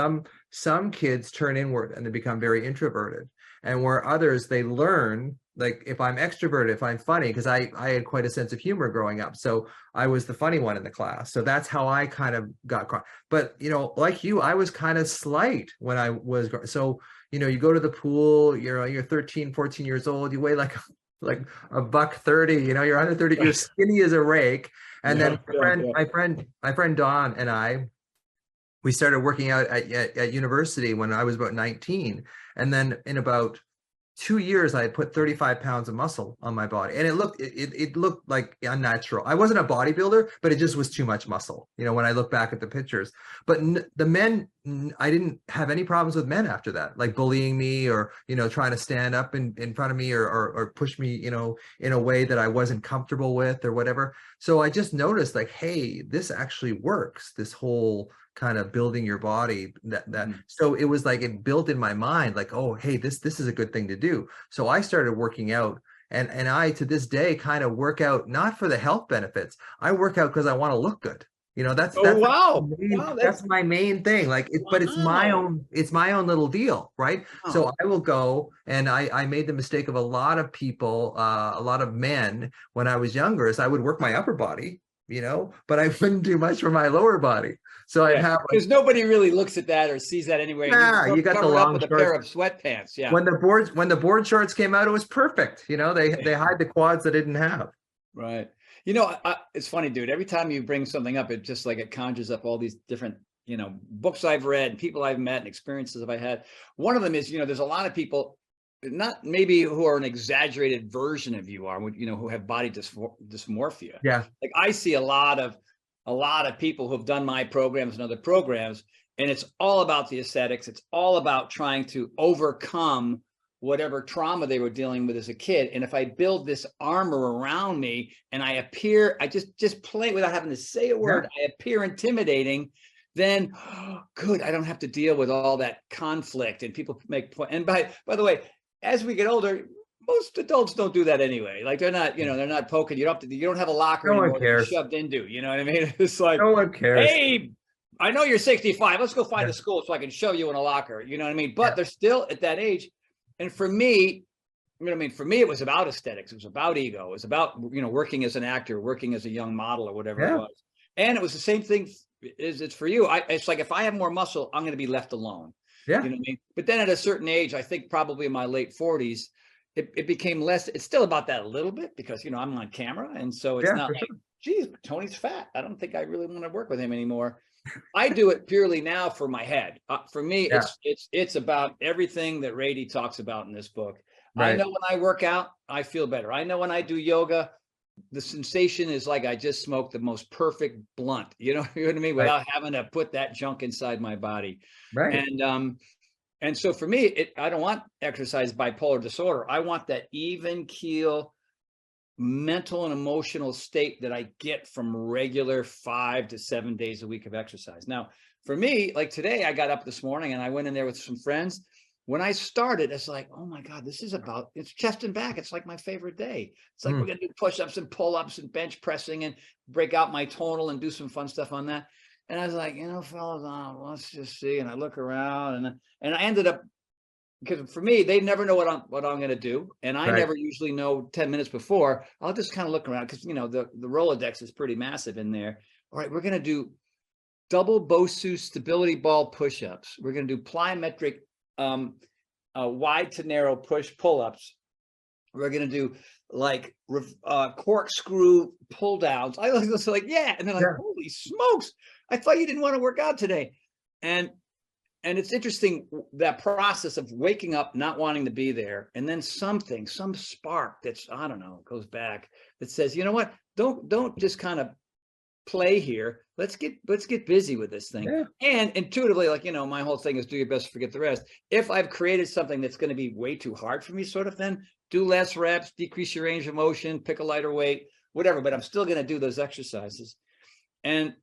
Some kids turn inward and they become very introverted, and where others, they learn, like, if I'm extroverted, if I'm funny, because I had quite a sense of humor growing up, so I was the funny one in the class. So that's how I kind of got caught. But you know, like you, I was kind of slight when I was so, you know, you go to the pool, you're 13, 14 years old, you weigh like a buck 30, you know, you're under 30, you're skinny as a rake. And then Yeah, yeah, yeah. my friend Don and I, we started working out at university when I was about 19. And then in about 2 years, I had put 35 pounds of muscle on my body, and it looked like unnatural. I wasn't a bodybuilder, but it just was too much muscle, you know, when I look back at the pictures. But the men, I didn't have any problems with men after that, like bullying me or, you know, trying to stand up in front of me or push me, you know, in a way that I wasn't comfortable with or whatever. So I just noticed, like, hey, this actually works, this whole kind of building your body, so it was like, it built in my mind, like, oh, hey, this is a good thing to do. So I started working out, and I, to this day, kind of work out not for the health benefits. I work out because I want to look good. You know, Oh, wow. Wow. that's my main thing. Like, but it's my Wow. own little deal, right? So Wow. I will go, and I made the mistake of a lot of people, a lot of men when I was younger, is I would work my upper body, you know, but I wouldn't do much for my lower body. So I'd Yeah, have, like, because nobody really looks at that or sees that anyway. And yeah, you're you got the covered up long with a shorts. pair of sweatpants. Yeah. When the board shorts came out, it was perfect. You know, they hide the quads that didn't have. Right. You know, it's funny, dude. Every time you bring something up, it just like, it conjures up all these different, you know, books I've read and people I've met and experiences I've had. One of them is, you know, there's a lot of people, not maybe who are an exaggerated version of you are, you know, who have body dysmorphia. Yeah, Like, I see a lot of people who've done my programs and other programs, and it's all about the aesthetics. It's all about trying to overcome whatever trauma they were dealing with as a kid. And if I build this armor around me and I appear, I just play without having to say a word, I appear intimidating, then good, I don't have to deal with all that conflict. And people make point. And by the way, as we get older, most adults don't do that anyway. Like they're not, they're not poking. You don't have a locker anymore to be shoved into. You know what I mean? It's like, no one cares. Hey, I know you're 65. Let's go find a school so I can show you in a locker. You know what I mean? But they're still at that age. And for me, for me, it was about aesthetics. It was about ego. It was about, working as an actor, working as a young model or whatever it was. And it was the same thing as it's for you. It's like, if I have more muscle, I'm going to be left alone. Yeah. You know what I mean? But then at a certain age, I think probably in my late 40s, it became less. It's still about that a little bit because, I'm on camera. And so it's not like, geez, Tony's fat. I don't think I really want to work with him anymore. I do it purely now for my head. For me, it's about everything that Rady talks about in this book. Right. I know when I work out, I feel better. I know when I do yoga, the sensation is like I just smoked the most perfect blunt. You know what I mean? Without having to put that junk inside my body. Right. And so for me, I don't want exercise bipolar disorder. I want that even keel mental and emotional state that I get from regular 5 to 7 days a week of exercise. Now, for me, like today, I got up this morning and I went in there with some friends. When I started, it's like, oh my God, it's chest and back. It's like my favorite day. It's like we're going to do push-ups and pull-ups and bench pressing and break out my tonal and do some fun stuff on that. And I was like, fellas, let's just see. And I look around and I ended up, because for me, they never know what I'm going to do. And I never usually know 10 minutes before. I'll just kind of look around because, the Rolodex is pretty massive in there. All right, we're going to do double Bosu stability ball push-ups. We're going to do plyometric wide to narrow pull-ups. We're going to do like corkscrew pull downs. I was like, yeah. And they're like, holy smokes. I thought you didn't want to work out today. And it's interesting, that process of waking up, not wanting to be there. And then some spark that's, I don't know, goes back that says, you know what, don't just kind of play here. Let's get busy with this thing. Yeah. And intuitively, like, my whole thing is do your best, forget the rest. If I've created something that's going to be way too hard for me, sort of, then do less reps, decrease your range of motion, pick a lighter weight, whatever, but I'm still going to do those exercises. And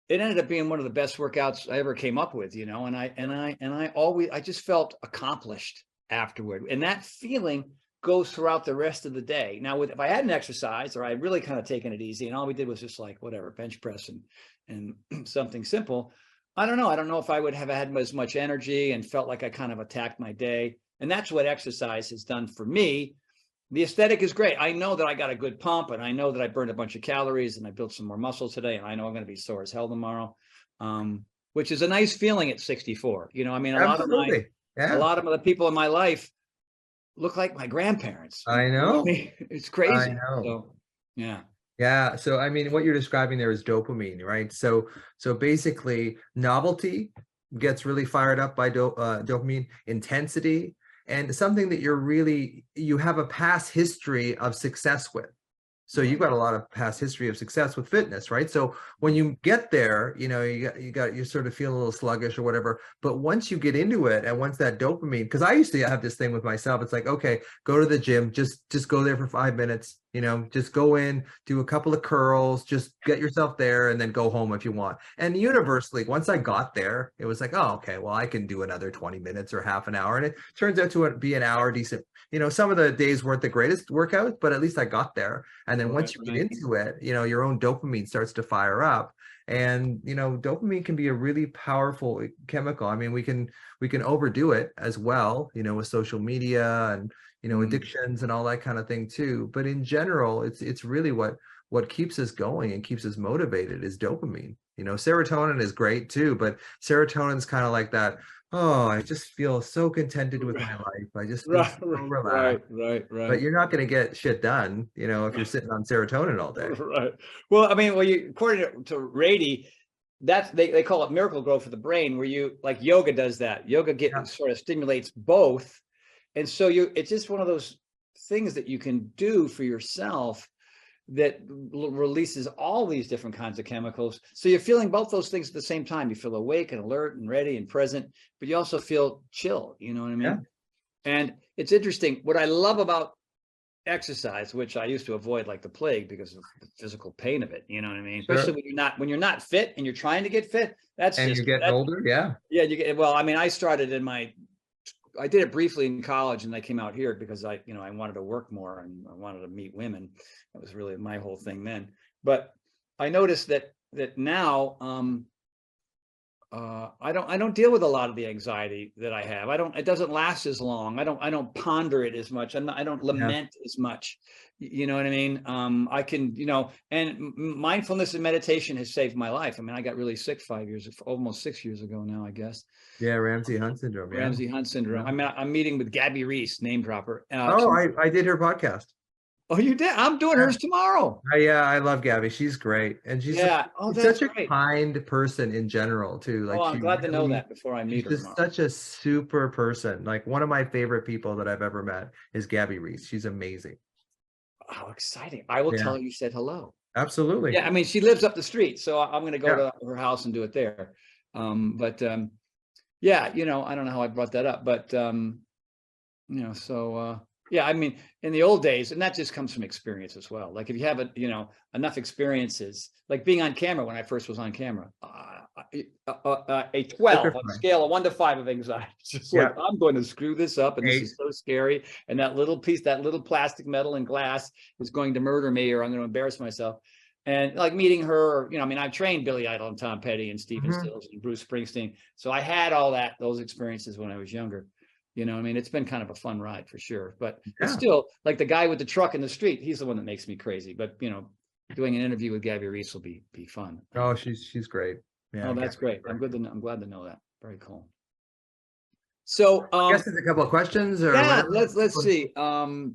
it ended up being one of the best workouts I ever came up with, and I just felt accomplished afterward. And that feeling goes throughout the rest of the day. Now, if I hadn't exercised or I really kind of taken it easy and all we did was just like whatever, bench press and something simple, I don't know if I would have had as much energy and felt like I kind of attacked my day. And that's what exercise has done for me. The aesthetic is great. I know that I got a good pump and I know that I burned a bunch of calories and I built some more muscle today. And I know I'm going to be sore as hell tomorrow, which is a nice feeling at 64. A lot of the people in my life look like my grandparents. I know. It's crazy. I know. So, yeah. Yeah. So, what you're describing there is dopamine, right? So basically novelty gets really fired up by dopamine, intensity, and something that you have a past history of success with. So you've got a lot of past history of success with fitness, right? So when you get there, you sort of feel a little sluggish or whatever. But once you get into it, and once that dopamine, because I used to have this thing with myself, it's like, okay, go to the gym, just go there for 5 minutes, just go in, do a couple of curls, just get yourself there, and then go home if you want. And universally, once I got there, it was like, oh, okay, well, I can do another 20 minutes or half an hour. And it turns out to be an hour decent. Some of the days weren't the greatest workouts, but at least I got there. And then once you get into it, your own dopamine starts to fire up. And, dopamine can be a really powerful chemical. We can overdo it as well, with social media and, addictions and all that kind of thing too. But in general, it's really what keeps us going and keeps us motivated is dopamine. Serotonin is great too, but serotonin's kind of like that, oh, I just feel so contented with my life. I just feel so relaxed. Right. But you're not going to get shit done, if you're sitting on serotonin all day. Right. Well, according to Rady, that's they call it miracle growth for the brain, where you, like, yoga does that. Yoga sort of stimulates both. And so it's just one of those things that you can do for yourself that releases all these different kinds of chemicals. So you're feeling both those things at the same time. You feel awake and alert and ready and present, but you also feel chill. You know what I mean? And it's interesting. What I love about exercise, which I used to avoid like the plague because of the physical pain of it, you know what I mean? Especially Sure. when you're not fit and you're trying to get fit. That's And just you're getting that. older. Yeah. Yeah, you get, well, I mean, I did it briefly in college, and I came out here because I wanted to work more and I wanted to meet women. That was really my whole thing then. But I noticed that now I don't deal with a lot of the anxiety that I have. It doesn't last as long. I don't ponder it as much. I don't Yeah. lament as much. You know what I mean? I can, and mindfulness and meditation has saved my life. I mean, I got really sick almost 6 years ago now, I guess. Yeah. Ramsey Hunt syndrome. Yeah. Ramsey Hunt syndrome. Yeah. I'm meeting with Gabby Reese, name dropper. Oh, I did her podcast. Oh, you did? I'm doing hers tomorrow. Yeah, I love Gabby. She's great, and she's Yeah. Oh, she's that's such a great. kind person in general too. Oh, Like I'm glad to know that before I meet she's her just tomorrow. such a super person. Like one of my favorite people that I've ever met is Gabby Reese. She's amazing. How exciting. I will tell her you said hello. Absolutely. Yeah, I mean, she lives up the street, so I'm going to go Yeah. to her house and do it there. Yeah, I don't know how I brought that up, but yeah, I mean, in the old days, and that just comes from experience as well. Like if you have enough experiences, like being on camera when I first was on camera, a 12 on a scale of 1 to 5 of anxiety. It's just like, I'm going to screw this up, and this is so scary. And that little plastic metal and glass is going to murder me, or I'm going to embarrass myself. And like meeting her, I mean, I've trained Billy Idol and Tom Petty and Stephen Stills and Bruce Springsteen. So I had those experiences when I was younger. I mean, it's been kind of a fun ride for sure, but it's still like the guy with the truck in the street. He's the one that makes me crazy. But doing an interview with Gabby Reese will be fun. Oh, she's great. Yeah. Oh, that's great. I'm glad to know that. Very cool. So I guess there's a couple of questions or yeah, whatever. let's see. I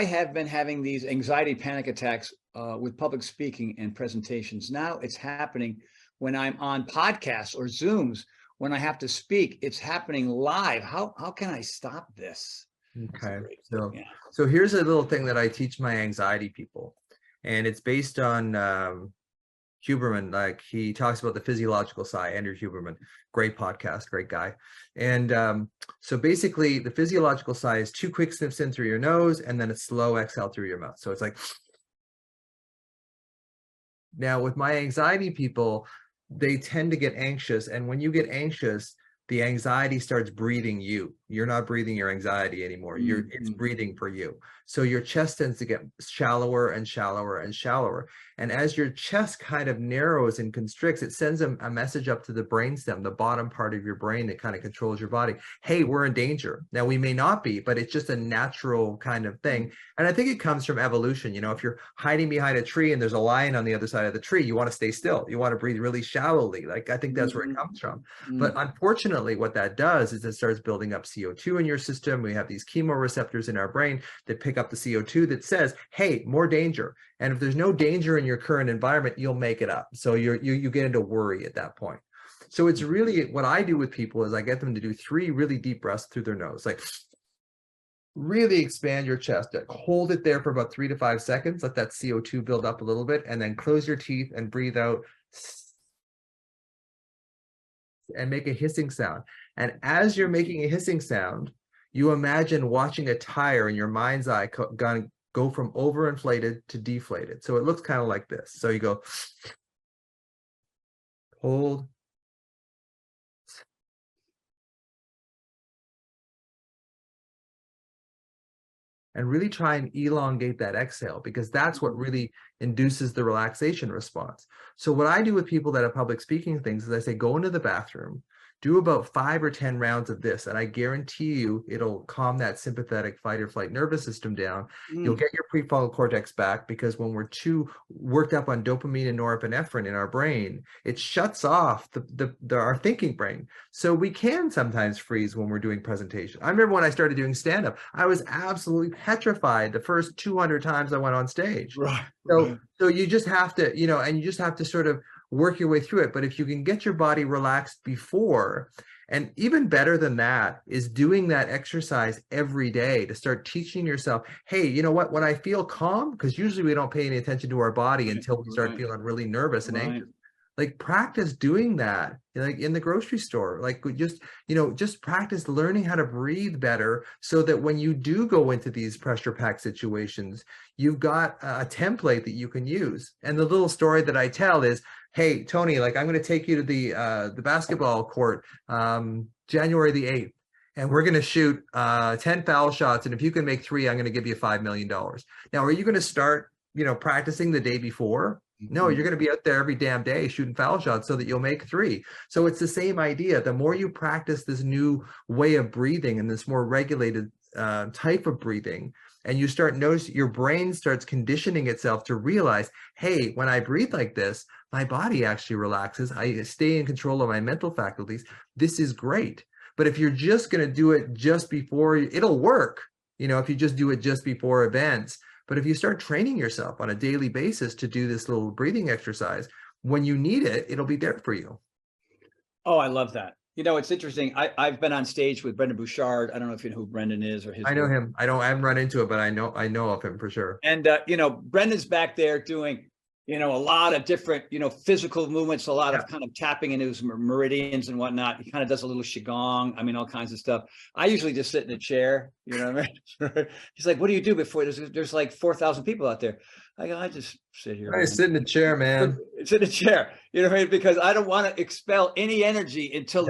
have been having these anxiety panic attacks with public speaking and presentations. Now it's happening when I'm on podcasts or Zooms. When I have to speak, it's happening live. How can I stop this? Okay. So here's a little thing that I teach my anxiety people, and it's based on Huberman. Like he talks about the physiological side. Andrew Huberman, great podcast, great guy. And so basically the physiological side is 2 quick sniffs in through your nose and then a slow exhale through your mouth. So it's like, now with my anxiety people, they tend to get anxious. And when you get anxious, the anxiety starts breathing you. You're not breathing your anxiety anymore. It's breathing for you. So your chest tends to get shallower and shallower and shallower. And as your chest kind of narrows and constricts, it sends a message up to the brainstem, the bottom part of your brain that kind of controls your body. Hey, we're in danger. Now we may not be, but it's just a natural kind of thing. And I think it comes from evolution. If you're hiding behind a tree and there's a lion on the other side of the tree, you want to stay still. You want to breathe really shallowly. Like I think that's where it comes from. But unfortunately, what that does is it starts building up CO2 in your system. We have these chemoreceptors in our brain that pick up the CO2 that says, hey, more danger. And if there's no danger in your current environment, you'll make it up. So you get into worry at that point. So it's really what I do with people is I get them to do 3 really deep breaths through their nose, like really expand your chest, hold it there for about 3 to 5 seconds, let that CO2 build up a little bit, and then close your teeth and breathe out and make a hissing sound. And as you're making a hissing sound, you imagine watching a tire in your mind's eye go from overinflated to deflated. So it looks kind of like this. So you go, hold, and really try and elongate that exhale, because that's what really induces the relaxation response. So what I do with people that have public speaking things is I say, go into the bathroom, do about 5 or 10 rounds of this, and I guarantee you it'll calm that sympathetic fight or flight nervous system down. You'll get your prefrontal cortex back, because when we're too worked up on dopamine and norepinephrine in our brain, it shuts off our thinking brain. So we can sometimes freeze when we're doing presentation. I remember when I started doing stand-up, I was absolutely petrified the first 200 times I went on stage. Right. So you just have to, and you just have to sort of work your way through it. But if you can get your body relaxed before, and even better than that is doing that exercise every day to start teaching yourself, hey, you know what, when I feel calm, because usually we don't pay any attention to our body until we start feeling really nervous and anxious. like practice doing that, like in the grocery store, like just, just practice learning how to breathe better so that when you do go into these pressure packed situations, you've got a template that you can use. And the little story that I tell is, hey, Tony, like I'm going to take you to the basketball court, January the 8th. And we're going to shoot 10 foul shots. And if you can make 3, I'm going to give you $5 million. Now, are you going to start, practicing the day before? No, you're going to be out there every damn day shooting foul shots so that you'll make 3. So it's the same idea. The more you practice this new way of breathing and this more regulated type of breathing, and you start noticing, your brain starts conditioning itself to realize, hey, when I breathe like this, my body actually relaxes. I stay in control of my mental faculties. This is great. But if you're just going to do it just before, it'll work, if you just do it just before events. But if you start training yourself on a daily basis to do this little breathing exercise, when you need it, it'll be there for you. Oh, I love that. It's interesting. I've been on stage with Brendan Bouchard. I don't know if you know who Brendan is or his. I know him. I haven't run into it, but I know of him for sure. And, Brendan's back there doing, a lot of different, physical movements, a lot of kind of tapping into his meridians and whatnot. He kind of does a little qigong. All kinds of stuff. I usually just sit in a chair, you know what I mean? He's like, what do you do before there's like 4,000 people out there? I go, I just sit here. I sit in a chair, man. Sit in a chair, you know what I mean? Because I don't want to expel any energy until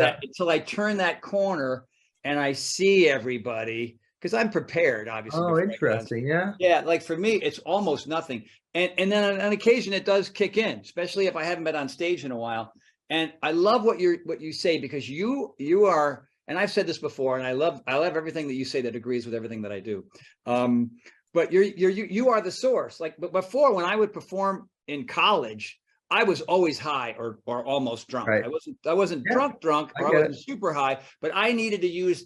I turn that corner and I see everybody. Because I'm prepared, obviously. Oh, interesting. Yeah. Yeah, like for me, it's almost nothing. And then on occasion it does kick in, especially if I haven't been on stage in a while. And I love what you say, because you are, and I've said this before, and I love everything that you say that agrees with everything that I do. But you are the source. Like, but before, when I would perform in college, I was always high or almost drunk. Right. I wasn't drunk, or I wasn't super high, but I needed to use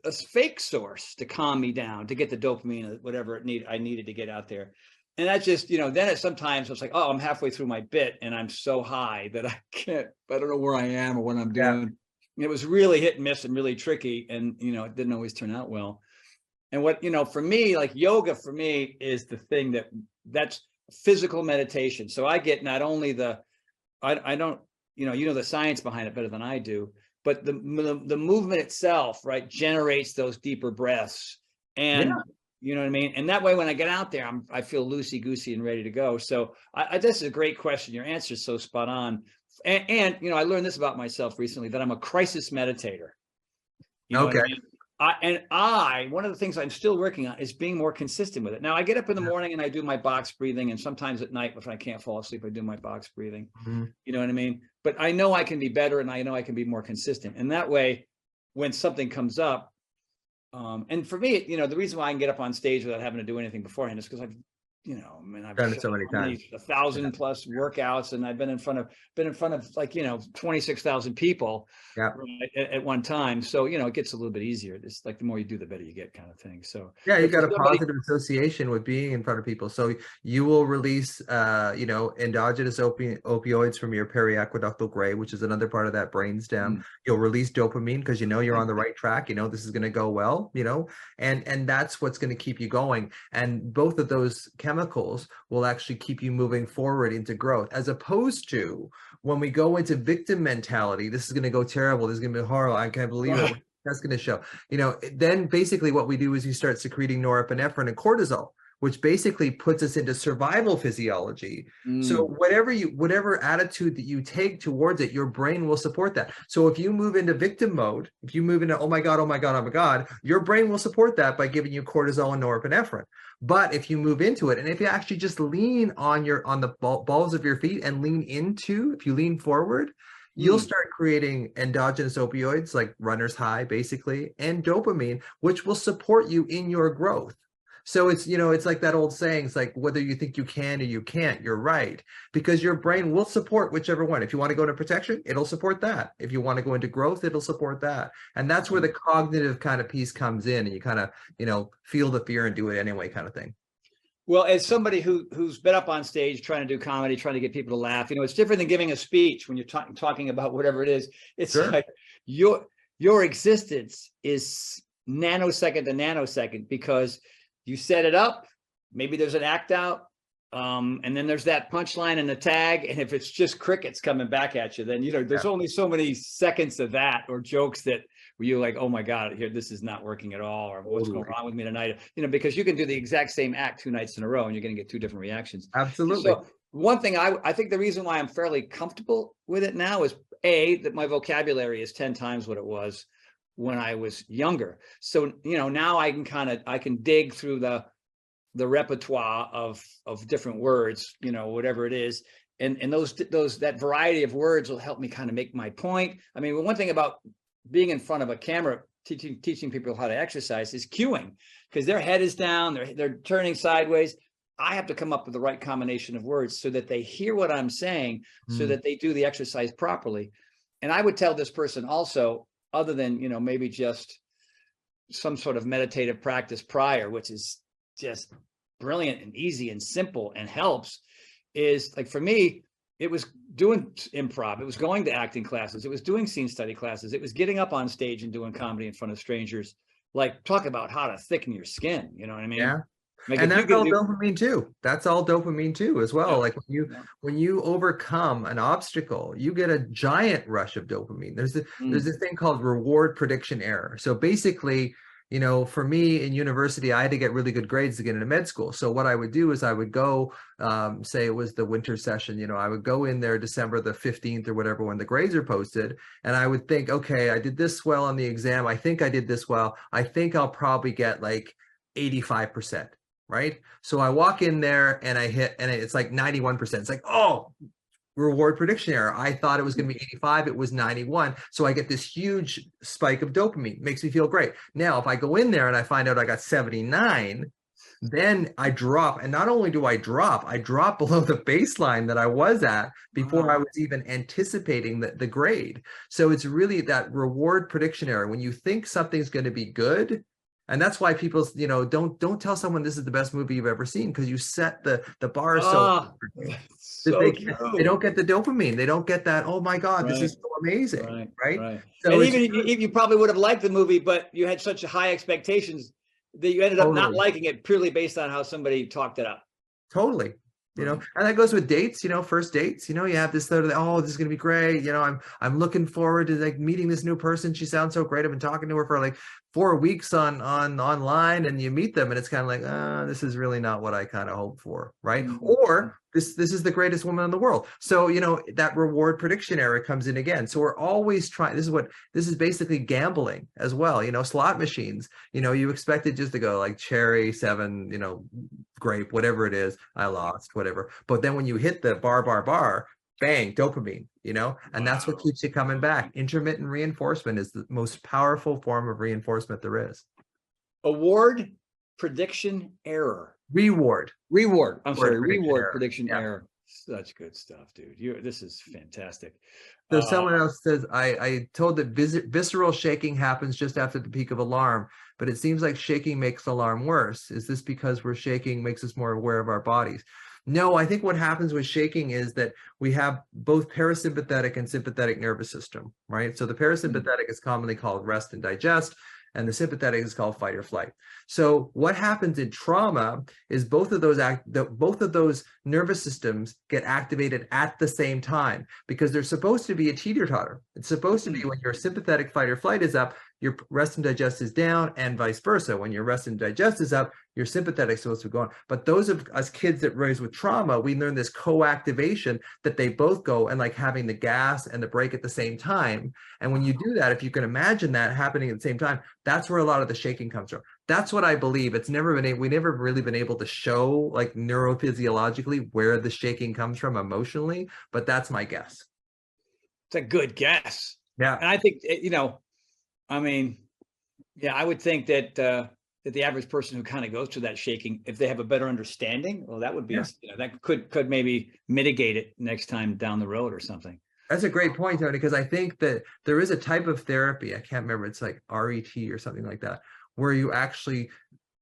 a fake source to calm me down, to get the dopamine or whatever I needed to get out there. And that just, then sometimes it's like, oh, I'm halfway through my bit and I'm so high that I don't know where I am or what I'm doing. Yeah. It was really hit and miss and really tricky. And, it didn't always turn out well. And what, for me, like yoga for me is the thing that's physical meditation. So I get not only I don't, the science behind it better than I do, but the movement itself, right, generates those deeper breaths. And you know what I mean? And that way, when I get out there, I feel loosey-goosey and ready to go. So this is a great question. Your answer is so spot on. And I learned this about myself recently, that I'm a crisis meditator. You know what I mean? One of the things I'm still working on is being more consistent with it. Now, I get up in the morning and I do my box breathing, and sometimes at night, if I can't fall asleep, I do my box breathing. Mm-hmm. You know what I mean? But I know I can be better, and I know I can be more consistent. And that way, when something comes up, and for me, the reason why I can get up on stage without having to do anything beforehand is because I've done it so many times, 1,000 plus workouts, and I've been in front of like 26,000 people at one time. So it gets a little bit easier. It's like the more you do, the better you get, kind of thing. So you got a positive association with being in front of people. So you will release endogenous opioids from your periaqueductal gray, which is another part of that brainstem. You'll release dopamine because you're on the right track. This is going to go well. And that's what's going to keep you going. And both of those chemicals will actually keep you moving forward into growth, as opposed to when we go into victim mentality. This is going to go terrible. This is going to be horrible. I can't believe it. That's going to show. Then basically what we do is we start secreting norepinephrine and cortisol, which basically puts us into survival physiology. So whatever attitude that you take towards it, your brain will support that. So if you move into victim mode, if you move into, oh my God, your brain will support that by giving you cortisol and norepinephrine. But if you move into it, and if you actually just lean on the balls of your feet and if you lean forward, you'll start creating endogenous opioids like runner's high, basically, and dopamine, which will support you in your growth. So it's, it's like that old saying, it's like whether you think you can or you can't, you're right, because your brain will support whichever one. If you want to go into protection, it'll support that. If you want to go into growth, it'll support that. And that's where the cognitive kind of piece comes in, and you kind of, feel the fear and do it anyway kind of thing. Well, as somebody who's been up on stage trying to do comedy, trying to get people to laugh, it's different than giving a speech when you're talking about whatever it is. It's like your existence is nanosecond to nanosecond, because you set it up, maybe there's an act out, And then there's that punchline and the tag. And if it's just crickets coming back at you, then, there's only so many seconds of that or jokes that where you're like, oh my God, here, this is not working at all. Or what's going on with me tonight? Because you can do the exact same act 2 nights in a row and you're going to get 2 different reactions. Absolutely. So one thing I think the reason why I'm fairly comfortable with it now is that my vocabulary is 10 times what it was when I was younger. So, now I can dig through the repertoire of different words, whatever it is. And that variety of words will help me kind of make my point. I mean, one thing about being in front of a camera, teaching people how to exercise is cueing, because their head is down, they're turning sideways. I have to come up with the right combination of words so that they hear what I'm saying, so that they do the exercise properly. And I would tell this person also, other than, maybe just some sort of meditative practice prior, which is just brilliant and easy and simple and helps, is like, for me, it was doing improv. It was going to acting classes. It was doing scene study classes. It was getting up on stage and doing comedy in front of strangers. Like, talk about how to thicken your skin. You know what I mean? Yeah. Like, and that's all dopamine too. That's all dopamine too, as well. Yeah. Like when you overcome an obstacle, you get a giant rush of dopamine. There's this thing called reward prediction error. So basically, for me in university, I had to get really good grades to get into med school. So what I would do is I would go, say it was the winter session, I would go in there December the 15th or whatever, when the grades are posted. And I would think, okay, I did this well on the exam. I think I did this well. I think I'll probably get like 85%. Right. So I walk in there and I hit, and it's like 91%. It's like, oh, reward prediction error. I thought it was going to be 85. It was 91. So I get this huge spike of dopamine. Makes me feel great. Now, if I go in there and I find out I got 79, then I drop. And not only do I drop below the baseline that I was at before I was even anticipating the grade. So it's really that reward prediction error. When you think something's going to be good, and that's why people, don't tell someone this is the best movie you've ever seen, because you set the bar so they don't get the dopamine. They don't get that, oh my God, this is so amazing, right? So and even you probably would have liked the movie, but you had such high expectations that you ended up not liking it purely based on how somebody talked it up. Totally. And that goes with dates, first dates, you have this thought of, oh, this is going to be great. I'm looking forward to like meeting this new person. She sounds so great. I've been talking to her for like 4 weeks online, and you meet them and it's kind of like, this is really not what I kind of hoped for. Right. Or this is the greatest woman in the world. So, that reward prediction error comes in again. So we're always trying, this is basically gambling as well. Slot machines, you expect it just to go like cherry 7, grape, whatever it is, I lost, whatever. But then when you hit the bar, bang, dopamine, and that's what keeps you coming back. Intermittent reinforcement is the most powerful form of reinforcement there is. Award prediction error. Reward prediction error. Such good stuff, dude. This is fantastic. So someone else says, I told that visceral shaking happens just after the peak of alarm, but it seems like shaking makes alarm worse. Is this because we're shaking makes us more aware of our bodies? No, I think what happens with shaking is that we have both parasympathetic and sympathetic nervous system, right? So the parasympathetic is commonly called rest and digest, and the sympathetic is called fight or flight. So what happens in trauma is both of those nervous systems get activated at the same time, because they're supposed to be a teeter-totter. It's supposed to be when your sympathetic fight or flight is up, your rest and digest is down, and vice versa. When your rest and digest is up, your sympathetic is supposed to go on. But those of us kids that raised with trauma, we learn this co-activation that they both go, and like having the gas and the brake at the same time. And when you do that, if you can imagine that happening at the same time, that's where a lot of the shaking comes from. That's what I believe. We never really been able to show like neurophysiologically where the shaking comes from emotionally, but that's my guess. It's a good guess. Yeah. And I think, I would think that that the average person who kind of goes through that shaking, if they have a better understanding, well, that would be that could maybe mitigate it next time down the road or something. That's a great point, Tony, because I think that there is a type of therapy, I can't remember, it's like RET or something like that, where you actually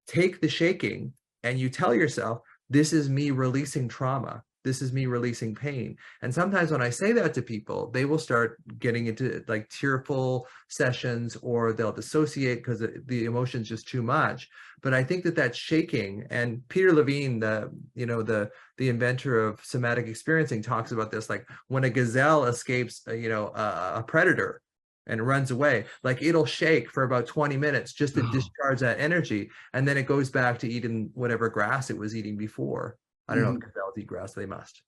take the shaking and you tell yourself, this is me releasing trauma. This is me releasing pain. And sometimes when I say that to people, they will start getting into like tearful sessions, or they'll dissociate because the emotion's just too much. But I think that that shaking, and Peter Levine, the inventor of somatic experiencing, talks about this, like when a gazelle escapes a predator and runs away, like it'll shake for about 20 minutes just to discharge that energy, and then it goes back to eating whatever grass it was eating before. I don't know if gazelles eat grass. They must.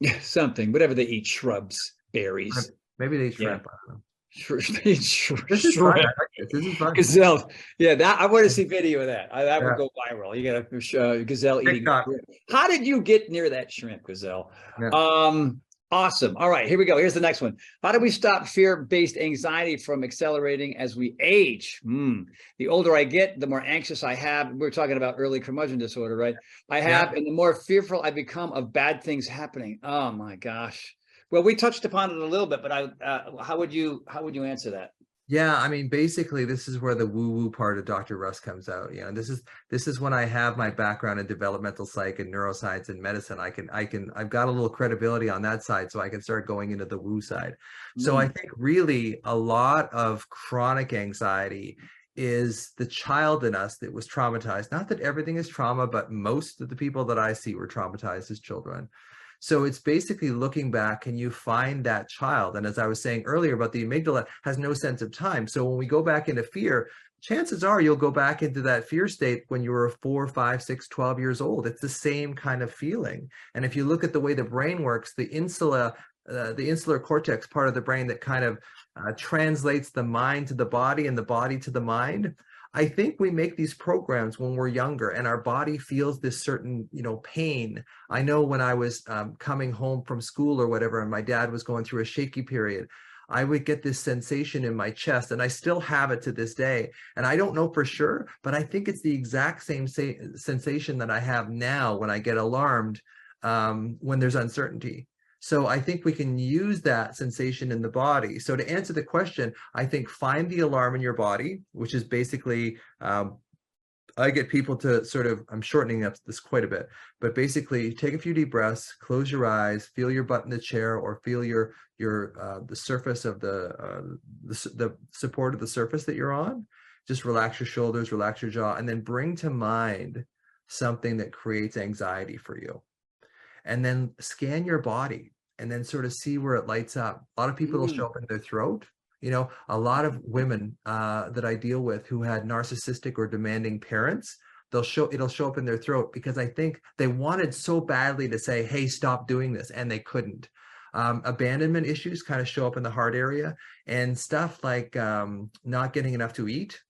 Yeah, something, whatever they eat, shrubs, berries. Maybe they eat Yeah. shrimp. I don't know. This is fun. I like this is fun. Gazelle. Yeah, that I want to see video of that. That Yeah. would go viral. You got a gazelle eating TikTok. shrimp. How did you get near that shrimp, gazelle? Yeah. Awesome. All right, here we go. Here's the next one. How do we stop fear-based anxiety from accelerating as we age? The older I get, the more anxious I have. We were talking about early curmudgeon disorder, right? And the more fearful I become of bad things happening. Oh my gosh. Well, we touched upon it a little bit, but how would you answer that? Yeah, I mean, basically, this is where the woo-woo part of Dr. Russ comes out. This is when I have my background in developmental psych and neuroscience and medicine. I've got a little credibility on that side, so I can start going into the woo side. So I think really a lot of chronic anxiety is the child in us that was traumatized. Not that everything is trauma, but most of the people that I see were traumatized as children. So it's basically looking back, and you find that child. And as I was saying earlier about the amygdala, has no sense of time. So when we go back into fear, chances are you'll go back into that fear state when you were 4, 5, 6, 12 years old. It's the same kind of feeling. And if you look at the way the brain works, the insular cortex part of the brain that kind of translates the mind to the body and the body to the mind, I think we make these programs when we're younger and our body feels this certain, pain. I know when I was coming home from school or whatever, and my dad was going through a shaky period, I would get this sensation in my chest, and I still have it to this day. And I don't know for sure, but I think it's the exact same sensation that I have now when I get alarmed when there's uncertainty. So I think we can use that sensation in the body. So to answer the question, I think find the alarm in your body, which is basically, I get people to sort of, I'm shortening up this quite a bit, but basically take a few deep breaths, close your eyes, feel your butt in the chair, or feel the surface of the support of the surface that you're on. Just relax your shoulders, relax your jaw, and then bring to mind something that creates anxiety for you. And then scan your body and then sort of see where it lights up. A lot of people will show up in their throat. A lot of women that I deal with who had narcissistic or demanding parents, it'll show up in their throat, because I think they wanted so badly to say, hey, stop doing this, and they couldn't. Abandonment issues kind of show up in the heart area, and stuff like not getting enough to eat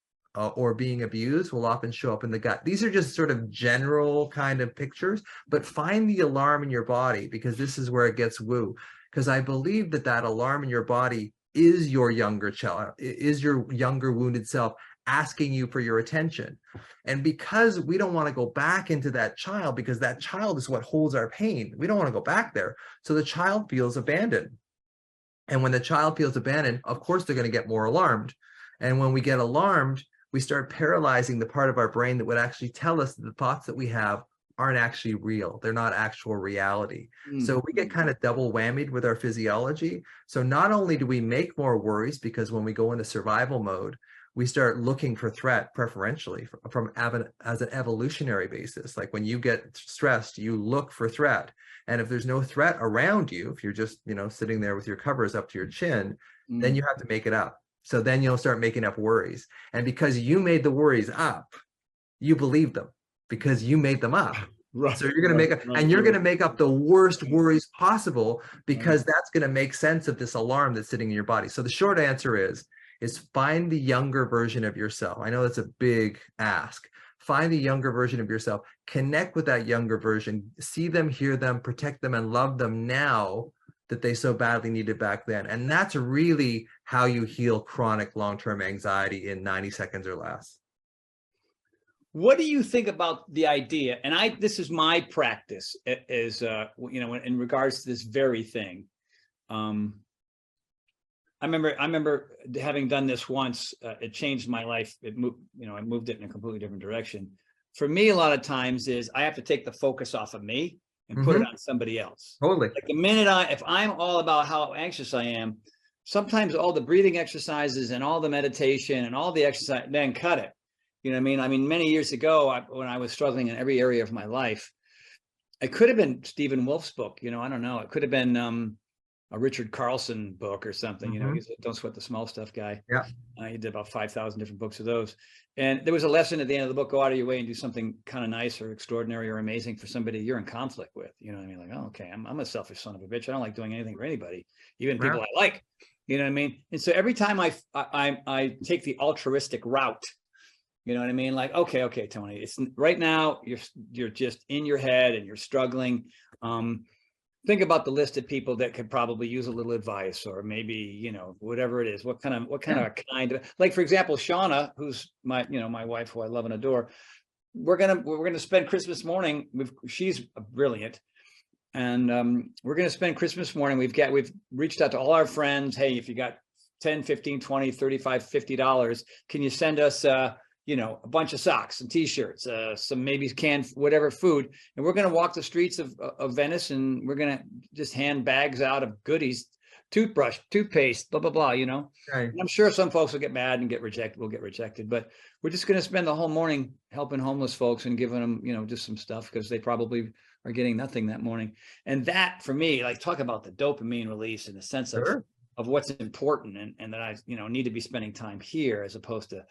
or being abused will often show up in the gut. These are just sort of general kind of pictures, but find the alarm in your body, because this is where it gets woo. Because I believe that alarm in your body is your younger child, is your younger wounded self asking you for your attention. And because we don't want to go back into that child, because that child is what holds our pain, we don't want to go back there. So the child feels abandoned. And when the child feels abandoned, of course, they're going to get more alarmed. And when we get alarmed, we start paralyzing the part of our brain that would actually tell us that the thoughts that we have aren't actually real. They're not actual reality. So we get kind of double whammied with our physiology. So not only do we make more worries, because when we go into survival mode, we start looking for threat preferentially as an evolutionary basis. Like when you get stressed, you look for threat. And if there's no threat around you, if you're just, sitting there with your covers up to your chin, then you have to make it up. So then you'll start making up worries. And because you made the worries up, you believe them because you made them up. Right. So you're going to make up, and you're going to make up the worst worries possible, because that's going to make sense of this alarm that's sitting in your body. So the short answer is find the younger version of yourself. I know that's a big ask. Find the younger version of yourself, connect with that younger version, see them, hear them, protect them, and love them now that they so badly needed back then. And that's really how you heal chronic long-term anxiety in 90 seconds or less. What do you think about the idea? And this is my practice, is in regards to this very thing. I remember having done this once. It changed my life. It moved, I moved it in a completely different direction. For me, a lot of times is I have to take the focus off of me and put it on somebody else. Totally. Like the minute if I'm all about how anxious I am, sometimes all the breathing exercises and all the meditation and all the exercise, then cut it. You know what I mean? I mean, many years ago, when I was struggling in every area of my life, it could have been Stephen Wolf's book. You know, I don't know. It could have been a Richard Carlson book or something. You know, he's a Don't Sweat the Small Stuff guy. Yeah. He did about 5,000 different books of those. And there was a lesson at the end of the book: go out of your way and do something kind of nice or extraordinary or amazing for somebody you're in conflict with. You know what I mean? Like, oh, okay, I'm a selfish son of a bitch. I don't like doing anything for anybody, even people I like. You know what I mean? And so every time I take the altruistic route, you know what I mean? Like, okay, Tony, it's right now you're just in your head and you're struggling. Think about the list of people that could probably use a little advice, or maybe, you know, whatever it is, what kind of, like, for example, Shauna, who's my wife, who I love and adore. We're gonna spend Christmas morning. She's brilliant. And we're going to spend Christmas morning. We've reached out to all our friends. Hey, if you got 10, 15, 20, 35, $50, can you send us, you know, a bunch of socks and t-shirts, some maybe canned whatever food. And we're going to walk the streets of Venice, and we're going to just hand bags out of goodies, toothbrush, toothpaste, blah, blah, blah, you know. Right. I'm sure some folks will get mad and will get rejected, but we're just going to spend the whole morning helping homeless folks and giving them, you know, just some stuff, because they probably are getting nothing that morning. And that, for me, like, talk about the dopamine release and the sense of what's important, and that I, you know, need to be spending time here as opposed to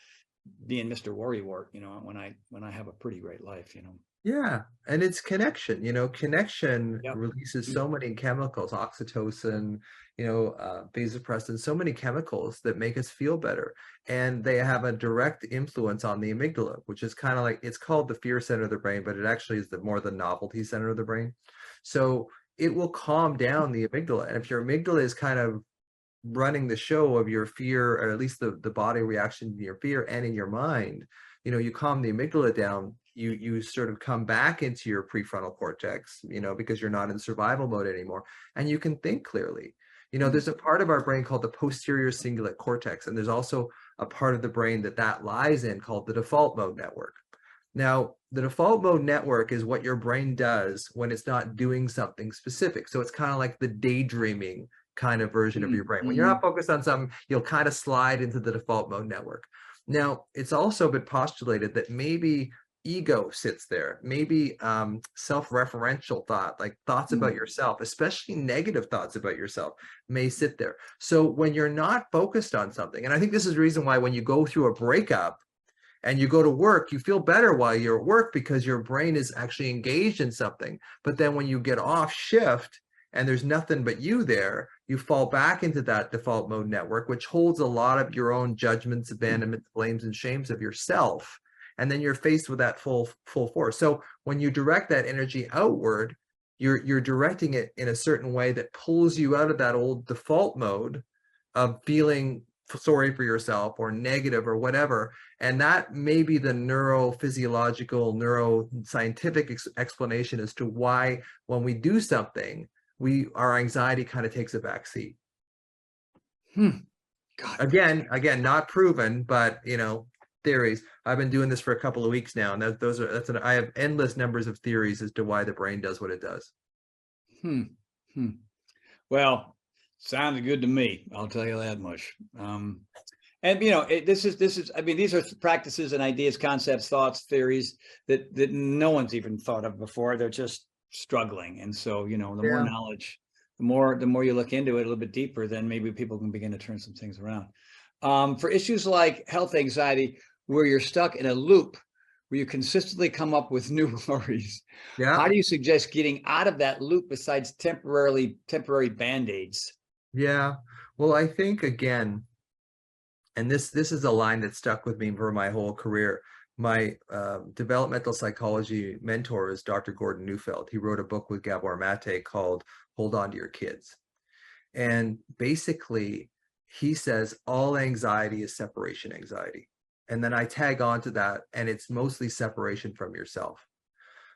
being Mr. Worrywart, you know, when I have a pretty great life, you know. Yeah. And it's connection, you know, connection releases so many chemicals, oxytocin, you know, vasopressin, so many chemicals that make us feel better. And they have a direct influence on the amygdala, which is kind of like, it's called the fear center of the brain, but it actually is more the novelty center of the brain. So it will calm down the amygdala. And if your amygdala is kind of running the show of your fear, or at least the body reaction to your fear and in your mind, you know, you calm the amygdala down, you sort of come back into your prefrontal cortex, you know, because you're not in survival mode anymore, and you can think clearly. You know, there's a part of our brain called the posterior cingulate cortex, and there's also a part of the brain that lies in called the default mode network. Now, the default mode network is what your brain does when it's not doing something specific. So it's kind of like the daydreaming kind of version of your brain. When you're not focused on something, you'll kind of slide into the default mode network. Now, it's also been postulated that maybe ego sits there, maybe self-referential thought, like thoughts about yourself, especially negative thoughts about yourself, may sit there. So when you're not focused on something, and I think this is the reason why when you go through a breakup and you go to work, you feel better while you're at work, because your brain is actually engaged in something. But then when you get off shift and there's nothing but you there, you fall back into that default mode network, which holds a lot of your own judgments, abandonments, blames, and shames of yourself. And then you're faced with that full force. So when you direct that energy outward, you're directing it in a certain way that pulls you out of that old default mode of feeling sorry for yourself or negative or whatever. And that may be the neurophysiological, neuroscientific explanation as to why when we do something, our anxiety kind of takes a back seat. God. Again, not proven, but, you know, theories. I've been doing this for a couple of weeks now, and I have endless numbers of theories as to why the brain does what it does. Well, sounded good to me, I'll tell you that much. And you know, this is I mean, these are practices and ideas, concepts, thoughts, theories that no one's even thought of before. They're just struggling. And so, you know, the more knowledge, the more you look into it a little bit deeper, then maybe people can begin to turn some things around. For issues like health anxiety, where you're stuck in a loop where you consistently come up with new worries, how do you suggest getting out of that loop besides temporary band-aids? Yeah, well, I think, again, and this is a line that stuck with me for my whole career. My developmental psychology mentor is Dr. Gordon Neufeld. He wrote a book with Gabor Mate called Hold On to Your Kids. And basically, he says all anxiety is separation anxiety. And then I tag on to that, and it's mostly separation from yourself.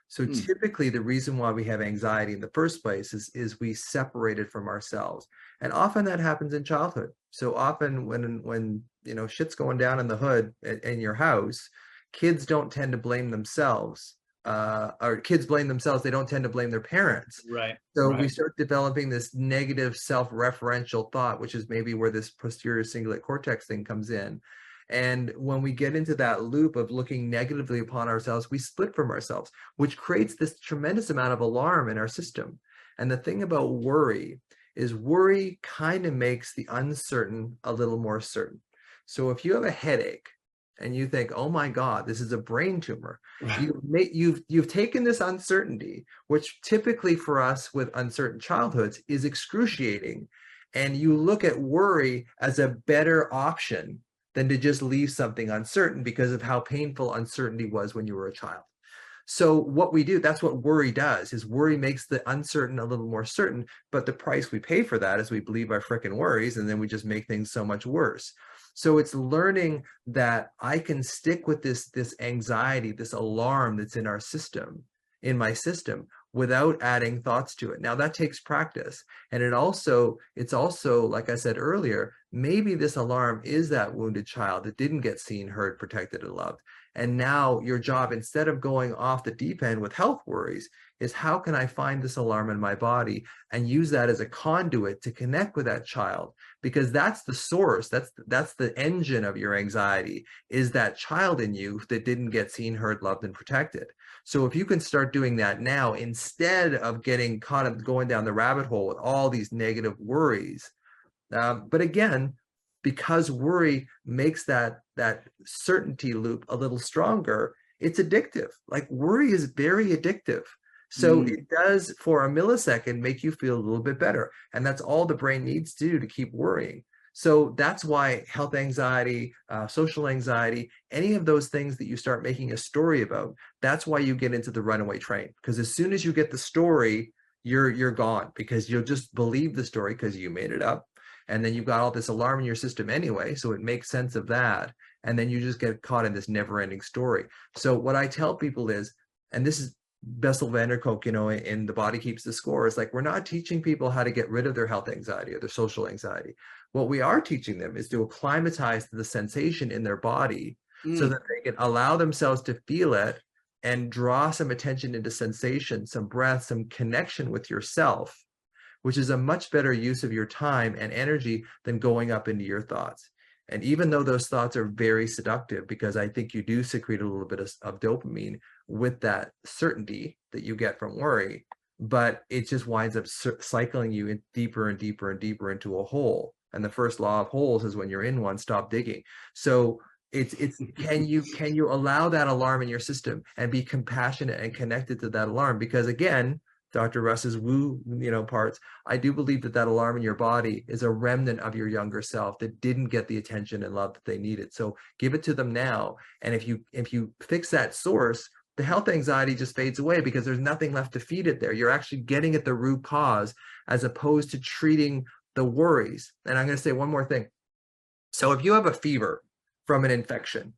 So typically the reason why we have anxiety in the first place is we separated from ourselves. And often that happens in childhood. So often when you know, shit's going down in the hood in your house, kids don't tend to blame themselves or kids blame themselves, they don't tend to blame their parents. Right. So we Right. start developing this negative self-referential thought, which is maybe where this posterior cingulate cortex thing comes in. And when we get into that loop of looking negatively upon ourselves, we split from ourselves, which creates this tremendous amount of alarm in our system. And the thing about worry is worry kind of makes the uncertain a little more certain. So if you have a headache and you think, oh my God, this is a brain tumor, you've taken this uncertainty, which typically for us with uncertain childhoods is excruciating, and you look at worry as a better option than to just leave something uncertain because of how painful uncertainty was when you were a child. So what we do, that's what worry does, is worry makes the uncertain a little more certain, but the price we pay for that is we believe our frickin' worries, and then we just make things so much worse. So it's learning that I can stick with this anxiety, this alarm that's in our system, in my system, without adding thoughts to it. Now that takes practice. And it's also, like I said earlier, maybe this alarm is that wounded child that didn't get seen, heard, protected, and loved. And now your job, instead of going off the deep end with health worries, is how can I find this alarm in my body and use that as a conduit to connect with that child? Because that's the source, that's the engine of your anxiety, is that child in you that didn't get seen, heard, loved, and protected. So if you can start doing that now, instead of getting caught up going down the rabbit hole with all these negative worries, but again, because worry makes that certainty loop a little stronger, it's addictive. Like worry is very addictive. So it does, for a millisecond, make you feel a little bit better. And that's all the brain needs to do to keep worrying. So that's why health anxiety, social anxiety, any of those things that you start making a story about, that's why you get into the runaway train. Because as soon as you get the story, you're gone, because you'll just believe the story because you made it up. And then you've got all this alarm in your system anyway, so it makes sense of that. And then you just get caught in this never-ending story. So what I tell people is, and this is Bessel van der Kolk, in The Body Keeps the Score, is like, we're not teaching people how to get rid of their health anxiety or their social anxiety. What we are teaching them is to acclimatize to the sensation in their body so that they can allow themselves to feel it and draw some attention into sensation, some breath, some connection with yourself, which is a much better use of your time and energy than going up into your thoughts. And even though those thoughts are very seductive, because I think you do secrete a little bit of dopamine with that certainty that you get from worry, but it just winds up cycling you in deeper and deeper and deeper into a hole. And the first law of holes is, when you're in one, stop digging. So it's can you allow that alarm in your system and be compassionate and connected to that alarm? Because again, Dr. Russ's woo, parts, I do believe that alarm in your body is a remnant of your younger self that didn't get the attention and love that they needed. So give it to them now. And if you fix that source, the health anxiety just fades away, because there's nothing left to feed it there. You're actually getting at the root cause, as opposed to treating the worries. And I'm going to say one more thing. So if you have a fever from an infection,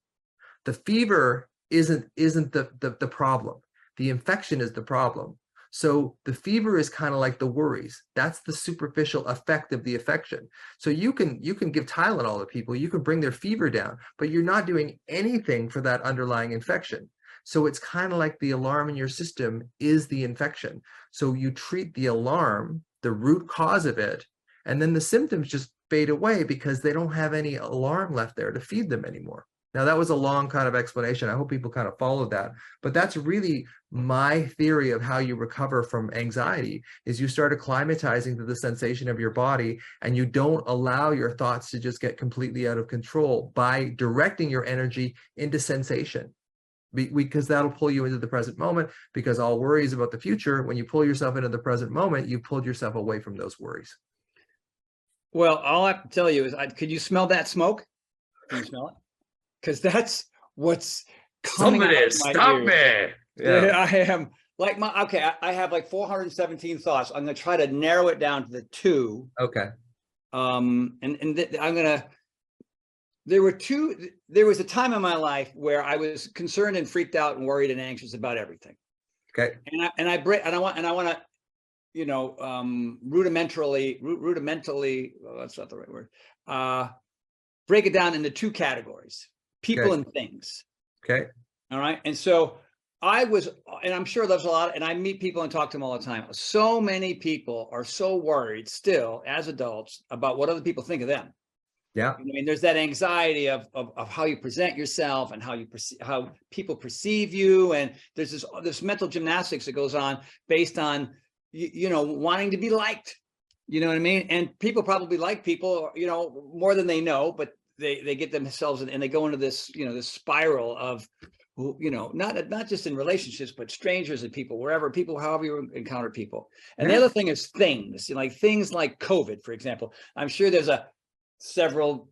the fever isn't the problem. The infection is the problem. So the fever is kind of like the worries. That's the superficial effect of the affection. So you can give Tylenol to people, you can bring their fever down, but you're not doing anything for that underlying infection. So it's kind of like the alarm in your system is the infection. So you treat the alarm, the root cause of it, and then the symptoms just fade away because they don't have any alarm left there to feed them anymore. Now, that was a long kind of explanation. I hope people kind of followed that. But that's really my theory of how you recover from anxiety, is you start acclimatizing to the sensation of your body, and you don't allow your thoughts to just get completely out of control by directing your energy into sensation. Because that'll pull you into the present moment, because all worries about the future, when you pull yourself into the present moment, you pulled yourself away from those worries. Well, all I have to tell you is, could you smell that smoke? Can you smell it? Because that's what's coming out of my stop ears. me. Yeah. I am like I have like 417 thoughts. I'm going to try to narrow it down to the 2. Okay. I'm going to, there was a time in my life where I was concerned and freaked out and worried and anxious about everything. Okay. And I want to, rudimentally, well, that's not the right word, break it down into 2 categories: people and things. Okay. All right. And so I was, and I'm sure there's a lot, and I meet people and talk to them all the time. So many people are so worried still as adults about what other people think of them. Yeah. I mean, there's that anxiety of how you present yourself and how people perceive you, and there's this mental gymnastics that goes on based on wanting to be liked. You know what I mean? And people probably like people, more than they know, but they get themselves and they go into this this spiral of not just in relationships, but strangers and people, wherever people, however you encounter people. And the Yeah. other thing is things, like things like COVID, for example. I'm sure there's several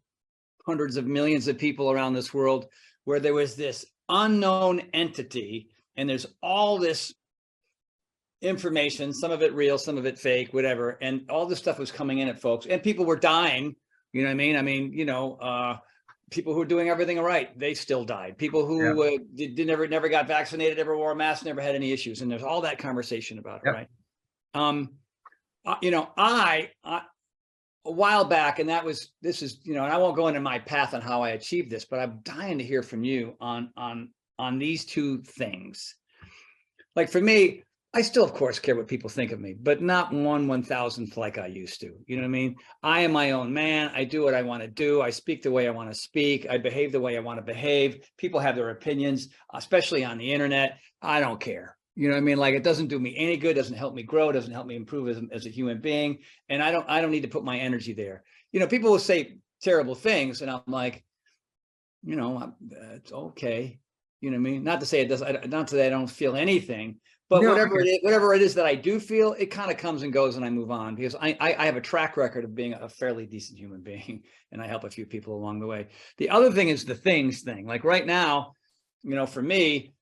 hundreds of millions of people around this world where there was this unknown entity, and there's all this information, some of it real, some of it fake, whatever, and all this stuff was coming in at folks, and people were dying. You know what I mean? People who were doing everything right, they still died. People who never got vaccinated, never wore a mask, never had any issues, and there's all that conversation about it, right? I a while back, and this is and I won't go into my path on how I achieved this, but I'm dying to hear from you on these two things. Like for me, I still, of course, care what people think of me, but not 1/1000th like I used to. You know what I mean? I am my own man. I do what I want to do. I speak the way I want to speak. I behave the way I want to behave. People have their opinions, especially on the internet. I don't care. You know what I mean? Like, it doesn't do me any good. Doesn't help me grow. Doesn't help me improve as a human being. And I don't need to put my energy there. People will say terrible things, and I'm like, it's okay. You know what I mean? Not to say it does. Not to say I don't feel anything. But No, whatever it is that I do feel, it kind of comes and goes, and I move on, because I have a track record of being a fairly decent human being, and I help a few people along the way. The other thing is the things thing. Like right now, for me,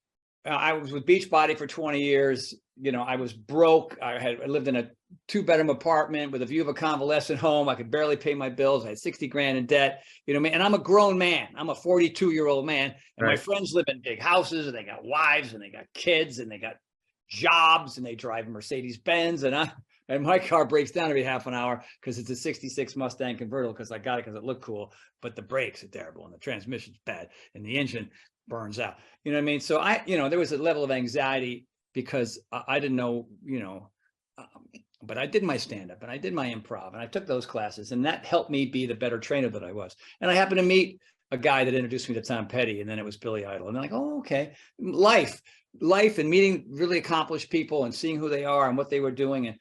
I was with Beachbody for 20 years. I was broke. I lived in a 2-bedroom apartment with a view of a convalescent home. I could barely pay my bills. I had 60 grand in debt. You know what I mean? And I'm a grown man. I'm a 42-year-old man, and my friends live in big houses, and they got wives, and they got kids, and they got jobs, and they drive Mercedes Benz, and my car breaks down every half an hour because it's a 66 Mustang convertible, because I got it because it looked cool, but the brakes are terrible, and the transmission's bad, and the engine burns out. You know what I mean? So there was a level of anxiety because I didn't know, but I did my stand-up and I did my improv, and I took those classes, and that helped me be the better trainer that I was. And I happened to meet a guy that introduced me to Tom Petty, and then it was Billy Idol, and they're like, oh, okay, life and meeting really accomplished people and seeing who they are and what they were doing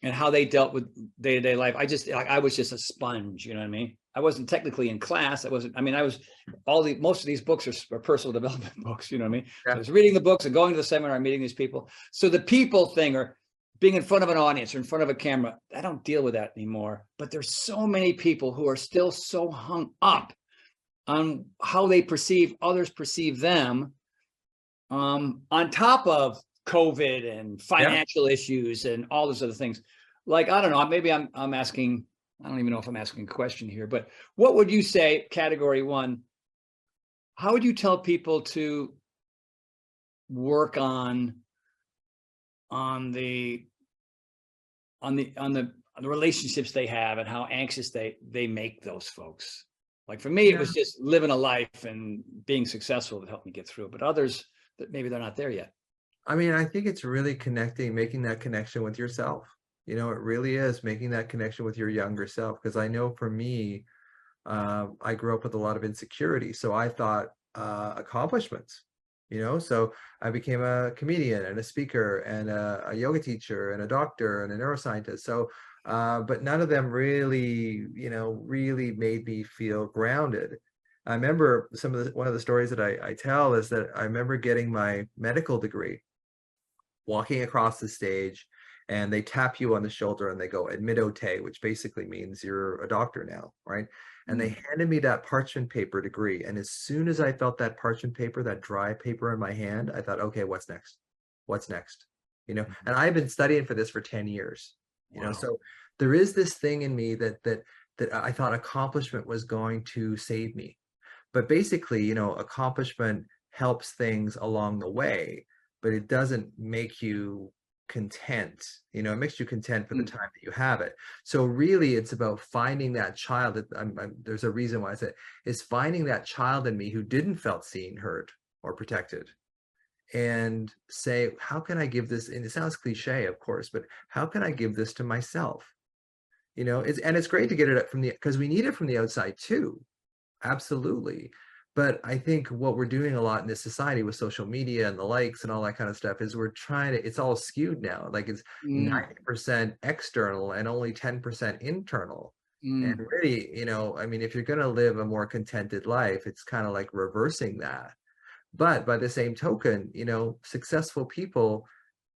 and how they dealt with day-to-day life. I was just a sponge, you know what I mean? I wasn't technically in class. Most of these books are personal development books, you know what I mean? Yeah. So I was reading the books and going to the seminar and meeting these people. So the people thing, or being in front of an audience or in front of a camera, I don't deal with that anymore. But there's so many people who are still so hung up on how others perceive them, on top of COVID and financial issues and all those other things. Like, I don't know, maybe I'm asking, I don't even know if I'm asking a question here, but what would you say, category one, how would you tell people to work on the relationships they have, and how anxious they make those folks? Like for me, it was just living a life and being successful that helped me get through it. But others, that maybe they're not there yet. I mean, I think it's really making that connection with yourself. It really is making that connection with your younger self. Because I know for me, I grew up with a lot of insecurity. So I thought accomplishments, so I became a comedian and a speaker and a yoga teacher and a doctor and a neuroscientist. So, but none of them really, really made me feel grounded. I remember one of the stories that I tell is that I remember getting my medical degree, walking across the stage, and they tap you on the shoulder and they go, admit-o-te, which basically means you're a doctor now, right? And they handed me that parchment paper degree. And as soon as I felt that parchment paper, that dry paper in my hand, I thought, okay, what's next? What's next? And I've been studying for this for 10 years, so there is this thing in me that I thought accomplishment was going to save me. But basically, accomplishment helps things along the way, but it doesn't make you content. It makes you content for the time that you have it. So really, it's about finding that child. There's a reason why I said is finding that child in me who didn't felt seen, heard, or protected, and say, how can I give this? And it sounds cliche, of course, but how can I give this to myself? It's great to get it from because we need it from the outside too. Absolutely. But I think what we're doing a lot in this society with social media and the likes and all that kind of stuff is it's all skewed now. Like it's Mm, 90% external and only 10% internal. And mm, really, I mean, if you're going to live a more contented life, it's kind of like reversing that. But by the same token, successful people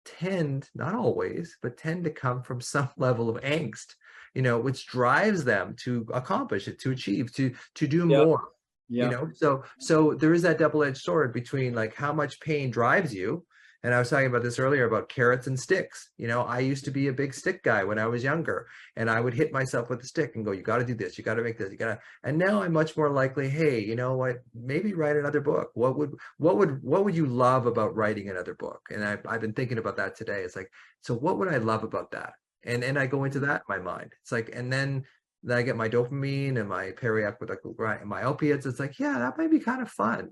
tend, not always, but tend to come from some level of angst, which drives them to accomplish it, to achieve, to do yep, more, yep. so there is that double-edged sword between like how much pain drives you. And I was talking about this earlier about carrots and sticks. I used to be a big stick guy when I was younger, and I would hit myself with the stick and go, you got to do this, you got to make this, and now I'm much more likely, hey, you know what, maybe write another book. What would you love about writing another book? And I've been thinking about that today. It's like, so what would I love about that? And I go into that in my mind. It's like, and then I get my dopamine and my and my opiates. It's like, yeah, that might be kind of fun.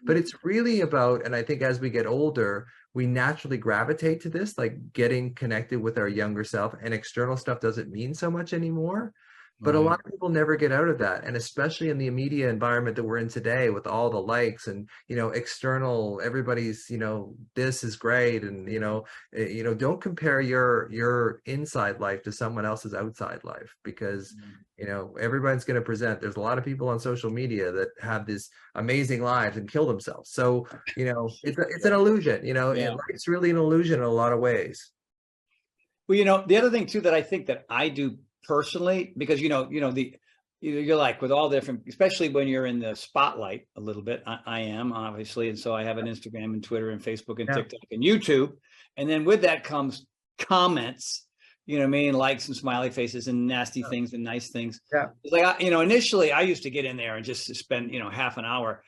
But it's really about, and I think as we get older, we naturally gravitate to this, like getting connected with our younger self, and external stuff doesn't mean so much anymore. But a Right. lot of people never get out of that. And especially in the media environment that we're in today with all the likes and, external, everybody's, this is great. And, don't compare your inside life to someone else's outside life, because, everybody's going to present. There's a lot of people on social media that have these amazing lives and kill themselves. So, it's an illusion, Yeah. it's really an illusion in a lot of ways. Well, the other thing too that I think that I do personally, because you're like with all different, especially when you're in the spotlight a little bit. I am obviously, and so I have an Instagram and Twitter and Facebook and Yeah. TikTok and YouTube, and then with that comes comments. You know what I mean? Likes and smiley faces and nasty things and nice things. Yeah. It's like initially I used to get in there and just spend half an hour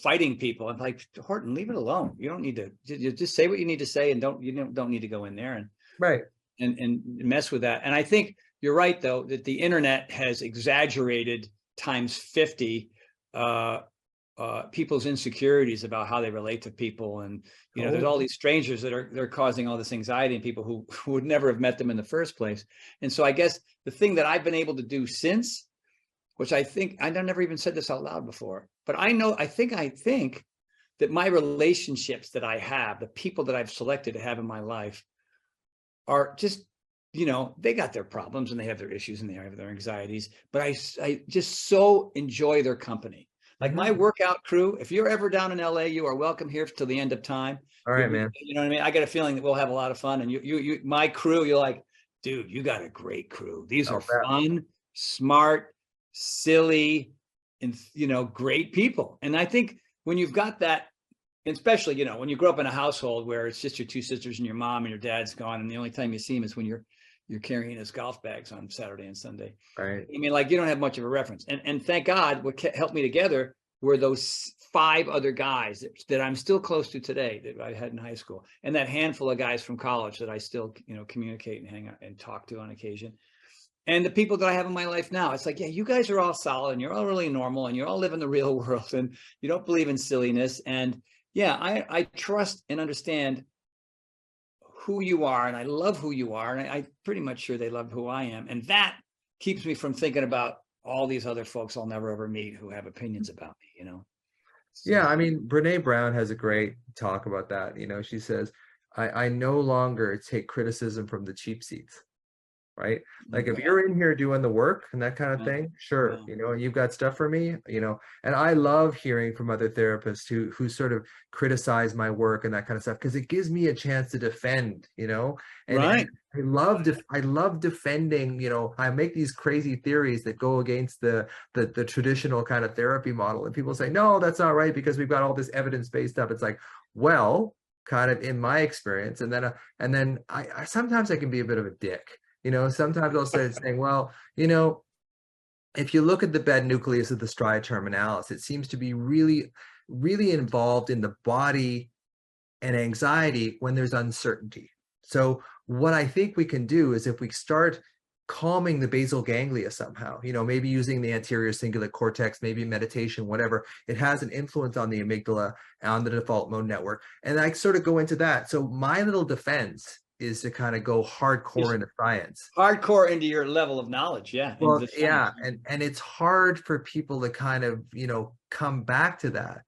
fighting people. I'm like, Horton, leave it alone. You don't need to just say what you need to say, and don't need to go in there Right. and mess with that. And I think you're right, though, that the internet has exaggerated times 50 people's insecurities about how they relate to people. And, there's all these strangers that they're causing all this anxiety in people who would never have met them in the first place. And so I guess the thing that I've been able to do since, which I think I never even said this out loud before, but I think that my relationships that I have, the people that I've selected to have in my life, are just, they got their problems and they have their issues and they have their anxieties, but I just so enjoy their company. Like my workout crew, if you're ever down in LA, you are welcome here till the end of time. All right, man. You know what I mean? I got a feeling that we'll have a lot of fun. And my crew, you're like, dude, you got a great crew. These are fun, smart, silly, and, great people. And I think when you've got that, especially, when you grow up in a household where it's just your two sisters and your mom and your dad's gone, and the only time you see him is when you're carrying his golf bags on Saturday and Sunday. Right. I mean, like, you don't have much of a reference. And thank God what helped me together were those 5 other guys that I'm still close to today that I had in high school, and that handful of guys from college that I still, communicate and hang out and talk to on occasion. And the people that I have in my life now, it's like, yeah, you guys are all solid and you're all really normal and you're all living the real world and you don't believe in silliness. And yeah, I trust and understand who you are, and I love who you are, and I'm pretty much sure they love who I am, and that keeps me from thinking about all these other folks I'll never ever meet who have opinions about me. So, Yeah, I mean, Brene Brown has a great talk about that. She says, I no longer take criticism from the cheap seats. Right? Like if you're in here doing the work and that kind of thing, sure, you've got stuff for me, and I love hearing from other therapists who sort of criticize my work and that kind of stuff, because it gives me a chance to defend, and right. I love defending, I make these crazy theories that go against the traditional kind of therapy model, and people say, no, that's not right because we've got all this evidence-based stuff. It's like, well, kind of in my experience, and then I sometimes I can be a bit of a dick. Sometimes I'll say, saying, well, if you look at the bed nucleus of the striatum terminalis, it seems to be really, really involved in the body and anxiety when there's uncertainty. So what I think we can do is if we start calming the basal ganglia somehow, maybe using the anterior cingulate cortex, maybe meditation, whatever. It has an influence on the amygdala, on the default mode network. And I sort of go into that. So my little defense is to kind of go hardcore into science. Hardcore into your level of knowledge. Yeah. Well, yeah. And it's hard for people to kind of, come back to that.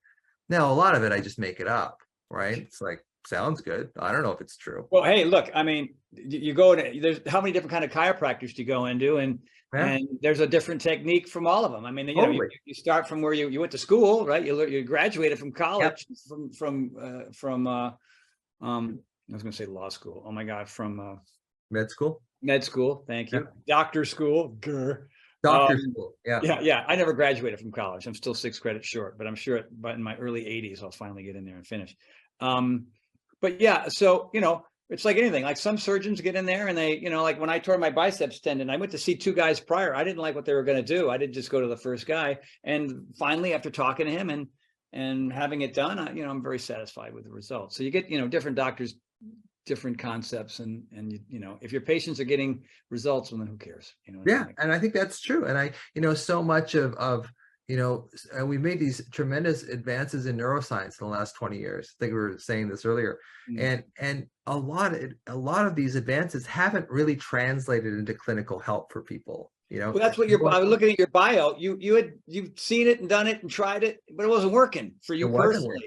Now, a lot of it, I just make it up, right? It's like, sounds good. I don't know if it's true. Well, hey, look, I mean, you go to, there's how many different kind of chiropractors do you go into, and there's a different technique from all of them. I mean, you start from where you went to school, right? You graduated from college, from I was going to say law school. Oh my God, from med school. Med school. Thank you. Doctor school. Grr. Doctor school. Yeah. I never graduated from college. I'm still 6 credits short, but I'm sure but in my early 80s, I'll finally get in there and finish. But yeah, so, it's like anything, like some surgeons get in there and they, like when I tore my biceps tendon, I went to see 2 guys prior. I didn't like what they were going to do. I didn't just go to the first guy. And finally, after talking to him and having it done, I'm very satisfied with the results. So you get, different doctors, different concepts, and if your patients are getting results, well, then who cares? And I think that's true. And I, so much of and we've made these tremendous advances in neuroscience in the last 20 years. I think we were saying this earlier. And a lot of these advances haven't really translated into clinical help for people. Well, that's what I was looking at your bio. You've seen it and done it and tried it, but it wasn't working for you personally.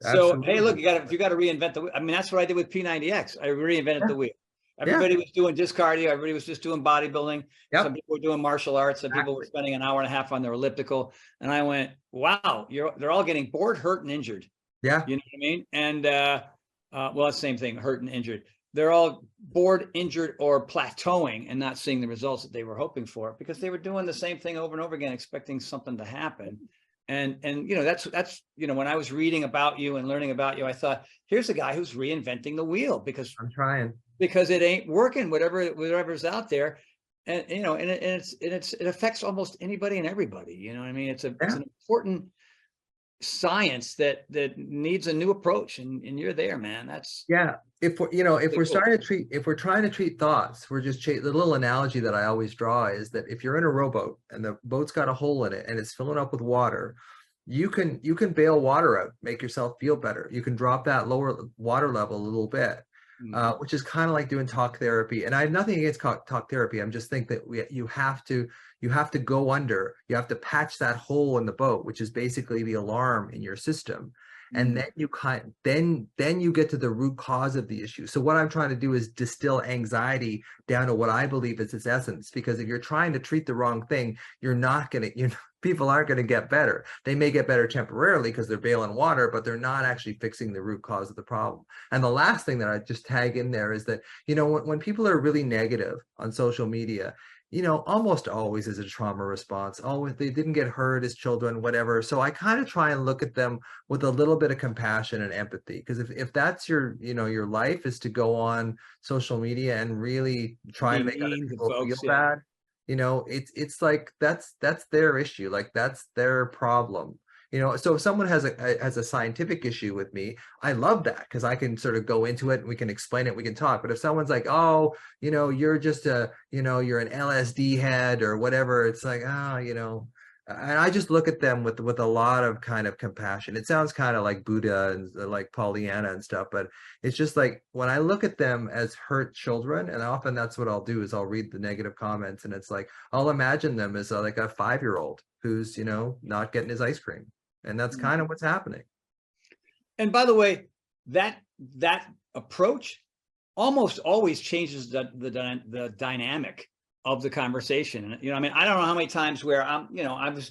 So, hey, look, if you got to reinvent the wheel. I mean, that's what I did with P90X. I reinvented the wheel. Everybody was doing disc cardio. Everybody was just doing bodybuilding. Some people were doing martial arts. Some people were spending an hour and a half on their elliptical. And I went, wow, they're all getting bored, hurt, and injured. Yeah. You know what I mean? And, well, that's the same thing, hurt and injured. They're all bored, injured, or plateauing and not seeing the results that they were hoping for because they were doing the same thing over and over again, expecting something to happen. And that's when I was reading about you and learning about you, I thought, here's a guy who's reinventing the wheel because I'm trying. Because it ain't working, whatever's out there, and it affects almost anybody and everybody. You know what I mean? It's an important science that needs a new approach, and you're there, man. That's If we're trying to treat thoughts, we're just the little analogy that I always draw is that if you're in a rowboat and the boat's got a hole in it and it's filling up with water, you can bail water out, make yourself feel better. You can drop that lower water level a little bit. Which is kind of like doing talk therapy. And I have nothing against talk therapy. I'm just think that you have to go under, you have to patch that hole in the boat, which is basically the alarm in your system. And then you get to the root cause of the issue. So what I'm trying to do is distill anxiety down to what I believe is its essence, because if you're trying to treat the wrong thing, people aren't going to get better. They may get better temporarily because they're bailing water, but they're not actually fixing the root cause of the problem. And the last thing that I just tag in there is that, when people are really negative on social media, almost always is a trauma response. Always, they didn't get hurt as children, whatever. So I kind of try and look at them with a little bit of compassion and empathy, because if that's your life is to go on social media and really try and make other people feel bad, it's like that's their issue, like that's their problem. So if someone has a scientific issue with me, I love that because I can sort of go into it and we can explain it, we can talk. But if someone's like, oh, you're just you're an LSD head or whatever, it's like, and I just look at them with a lot of kind of compassion. It sounds kind of like Buddha and like Pollyanna and stuff, but it's just like when I look at them as hurt children, and often that's what I'll do is I'll read the negative comments, and it's like I'll imagine them as like a 5-year-old who's not getting his ice cream. And that's kind of what's happening. And by the way, that approach almost always changes the dynamic of the conversation. And, I mean, I don't know how many times where I was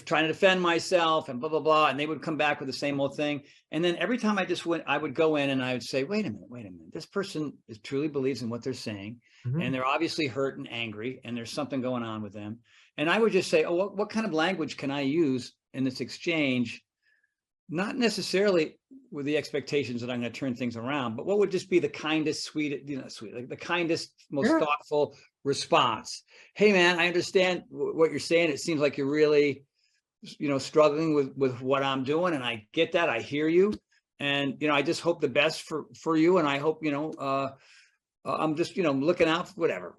trying to defend myself and blah, blah, blah. And they would come back with the same old thing. And then every time I would go in and I would say, wait a minute. This person truly believes in what they're saying. Mm-hmm. And they're obviously hurt and angry and there's something going on with them. And I would just say, oh, what kind of language can I use in this exchange, not necessarily with the expectations that I'm going to turn things around, but what would just be the kindest, sweet, like the kindest, most thoughtful response? Hey, man, I understand what you're saying. It seems like you're really, struggling with what I'm doing, and I get that. I hear you, and I just hope the best for you, and I hope I'm just, looking out for whatever,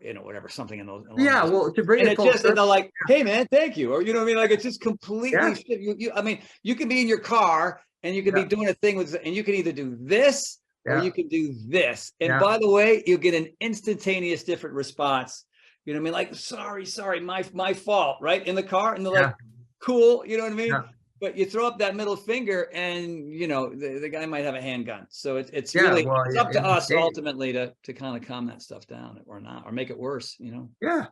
something in those. Yeah, well, to bring And it it's full just that they're circle, like, hey man, thank you. Or, you know what I mean? Like, it's just completely, yeah, I mean, you can be in your car and you can be yeah, doing a thing and you can either do this or yeah, you can do this. And yeah, by the way, you get an instantaneous different response. You know what I mean? Like, sorry, my fault, right? In the car. And they're like, yeah, cool. You know what I mean? yeah, But you throw up that middle finger and, the guy might have a handgun. So it's yeah. really, Well, it's up to in this us case, ultimately to kind of calm that stuff down or not, or make it worse. yeah.